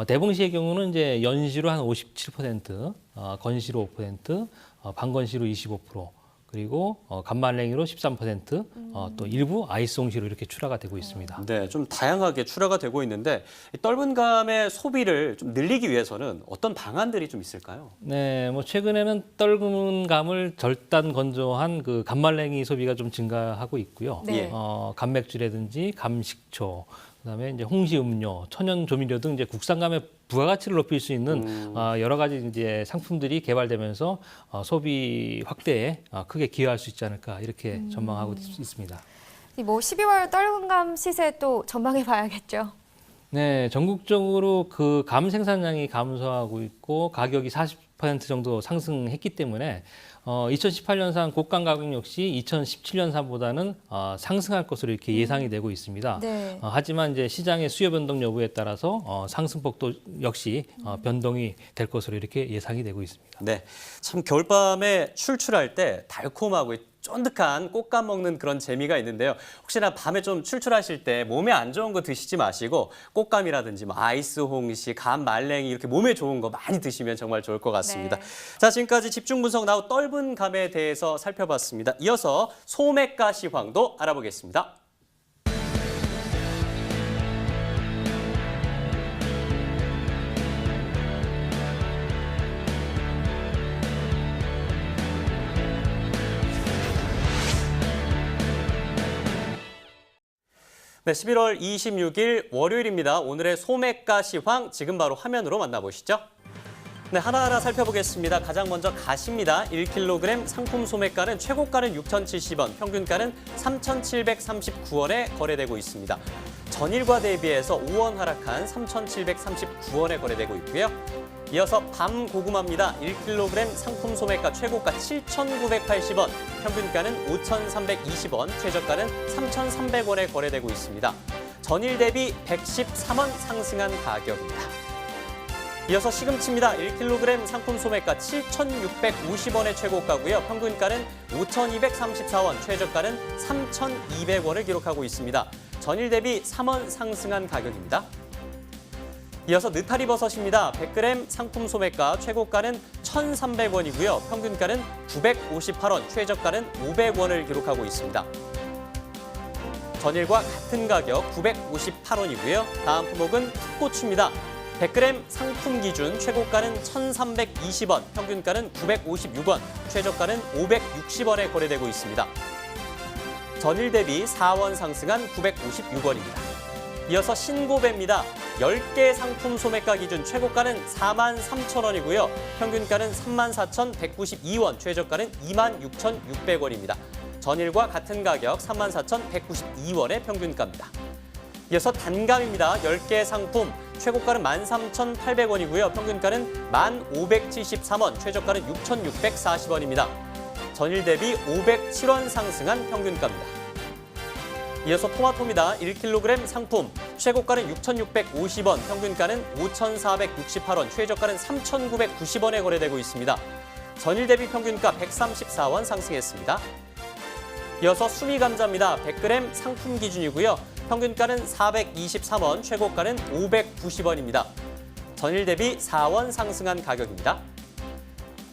대봉시의 경우는 이제 연시로 한 57%, 건시로 5%, 반건시로 25%. 그리고 감말랭이로 13%, 또 일부 아이송시로 이렇게 출하가 되고 있습니다. 네, 좀 다양하게 출하가 되고 있는데 이 떫은 감의 소비를 좀 늘리기 위해서는 어떤 방안들이 좀 있을까요? 네, 뭐 최근에는 떫은 감을 절단 건조한 그 감말랭이 소비가 좀 증가하고 있고요. 네. 감맥주라든지 감식초, 그다음에 이제 홍시 음료, 천연 조미료 등 이제 국산감의 부가가치를 높일 수 있는 여러 가지 이제 상품들이 개발되면서 소비 확대에 크게 기여할 수 있지 않을까 이렇게 전망하고 있습니다. 뭐 12월 떫은감 시세 또 전망해 봐야겠죠. 네, 전국적으로 그 감 생산량이 감소하고 있고 가격이 40% 정도 상승했기 때문에 2018년산 곡감 가격 역시 2017년산보다는 상승할 것으로 이렇게 예상이 되고 있습니다. 네. 하지만 이제 시장의 수요 변동 여부에 따라서 상승폭도 역시 변동이 될 것으로 이렇게 예상이 되고 있습니다. 네, 참 겨울밤에 출출할 때 달콤하고 쫀득한 꽃감 먹는 그런 재미가 있는데요. 혹시나 밤에 좀 출출하실 때 몸에 안 좋은 거 드시지 마시고 꽃감이라든지 뭐 아이스 홍시, 감 말랭이 이렇게 몸에 좋은 거 많이 드시면 정말 좋을 것 같습니다. 네. 자, 지금까지 집중 분석 나우 떫은 감에 대해서 살펴봤습니다. 이어서 소맥가 시황도 알아보겠습니다. 네, 11월 26일 월요일입니다. 오늘의 소맥가 시황 지금 바로 화면으로 만나보시죠. 네, 하나하나 살펴보겠습니다. 가장 먼저 가시입니다. 1kg 상품 소맥가는 최고가는 6,070원, 평균가는 3,739원에 거래되고 있습니다. 전일과 대비해서 5원 하락한 3,739원에 거래되고 있고요. 이어서 밤 고구마입니다. 1kg 상품 소매가 최고가 7,980원, 평균가는 5,320원, 최저가는 3,300원에 거래되고 있습니다. 전일 대비 113원 상승한 가격입니다. 이어서 시금치입니다. 1kg 상품 소매가 7,650원의 최고가고요. 평균가는 5,234원, 최저가는 3,200원을 기록하고 있습니다. 전일 대비 3원 상승한 가격입니다. 이어서 느타리 버섯입니다. 100g 상품 소매가 최고가는 1,300원이고요. 평균가는 958원, 최저가는 500원을 기록하고 있습니다. 전일과 같은 가격 958원이고요. 다음 품목은 풋고추입니다. 100g 상품 기준 최고가는 1,320원, 평균가는 956원, 최저가는 560원에 거래되고 있습니다. 전일 대비 4원 상승한 956원입니다. 이어서 신고배입니다. 10개 상품 소매가 기준 최고가는 43,000원이고요. 평균가는 34,192원, 최저가는 26,600원입니다. 전일과 같은 가격 34,192원의 평균가입니다. 이어서 단감입니다. 10개 상품 최고가는 13,800원이고요. 평균가는 1,573원, 최저가는 6,640원입니다. 전일 대비 507원 상승한 평균가입니다. 이어서 토마토입니다. 1kg 상품 최고가는 6,650원, 평균가는 5,468원, 최저가는 3,990원에 거래되고 있습니다. 전일 대비 평균가 134원 상승했습니다. 이어서 수미 감자입니다. 100g 상품 기준이고요. 평균가는 423원, 최고가는 590원입니다. 전일 대비 4원 상승한 가격입니다.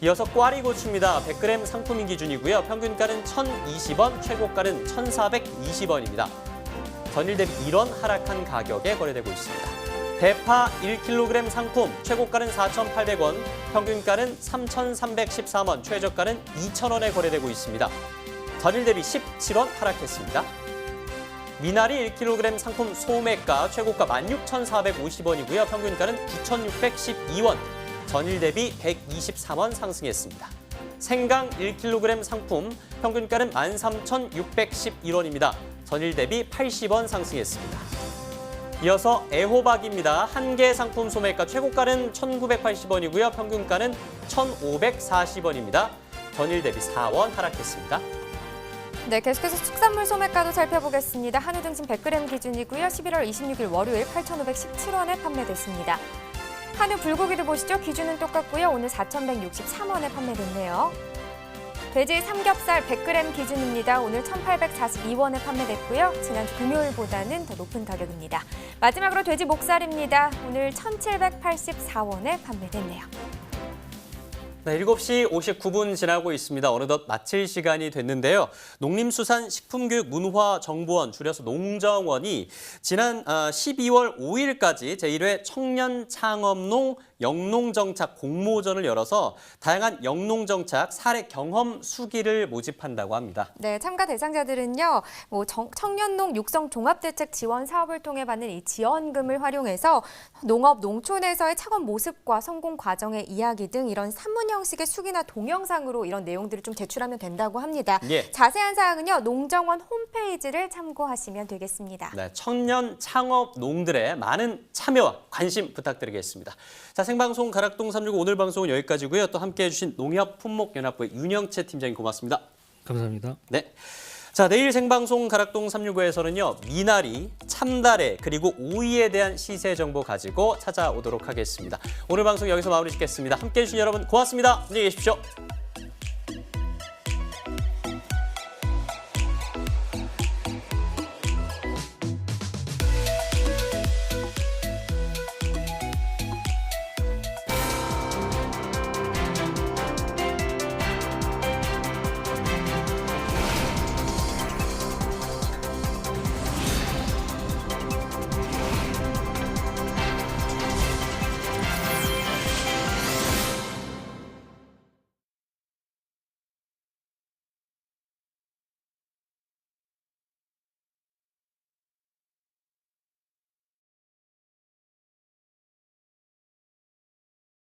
이어서 꽈리고추입니다. 100g 상품 기준이고요. 평균가는 1,020원, 최고가는 1,420원입니다. 전일 대비 1원 하락한 가격에 거래되고 있습니다. 대파 1kg 상품 최고가는 4,800원, 평균가는 3,313원, 최저가는 2,000원에 거래되고 있습니다. 전일 대비 17원 하락했습니다. 미나리 1kg 상품 소매가 최고가 16,450원이고요. 평균가는 9,612원, 전일 대비 123원 상승했습니다. 생강 1kg 상품 평균가는 13,611원입니다. 전일 대비 80원 상승했습니다. 이어서 애호박입니다. 한 개 상품 소매가 최고가는 1,980원이고요. 평균가는 1,540원입니다. 전일 대비 4원 하락했습니다. 네, 계속해서 축산물 소매가도 살펴보겠습니다. 한우 등심 100g 기준이고요. 11월 26일 월요일 8,517원에 판매됐습니다. 한우 불고기도 보시죠. 기준은 똑같고요. 오늘 4,163원에 판매됐네요. 돼지 삼겹살 100g 기준입니다. 오늘 1,842원에 판매됐고요. 지난주 금요일보다는 더 높은 가격입니다. 마지막으로 돼지 목살입니다. 오늘 1,784원에 판매됐네요. 네, 7시 59분 지나고 있습니다. 어느덧 마칠 시간이 됐는데요. 농림수산식품교육문화정보원, 줄여서 농정원이 지난 12월 5일까지 제1회 청년창업농 영농정착 공모전을 열어서 다양한 영농정착 사례 경험 수기를 모집한다고 합니다. 네, 참가 대상자들은요, 청년농 육성 종합대책 지원 사업을 통해 받는 이 지원금을 활용해서 농업, 농촌에서의 창업 모습과 성공 과정의 이야기 등 이런 산문 형식의 수기나 동영상으로 이런 내용들을 좀 제출하면 된다고 합니다. 예. 자세한 사항은요, 농정원 홈페이지를 참고하시면 되겠습니다. 네, 청년 창업 농들의 많은 참여와 관심 부탁드리겠습니다. 자, 생방송 가락동 365 오늘 방송은 여기까지고요. 또 함께해 주신 농협품목연합부의 윤영채 팀장님 고맙습니다. 감사합니다. 네. 자, 내일 생방송 가락동 365에서는요. 미나리, 참다래, 그리고 오이에 대한 시세 정보 가지고 찾아오도록 하겠습니다. 오늘 방송 여기서 마무리 짓겠습니다. 함께해 주신 여러분 고맙습니다. 안녕히 계십시오.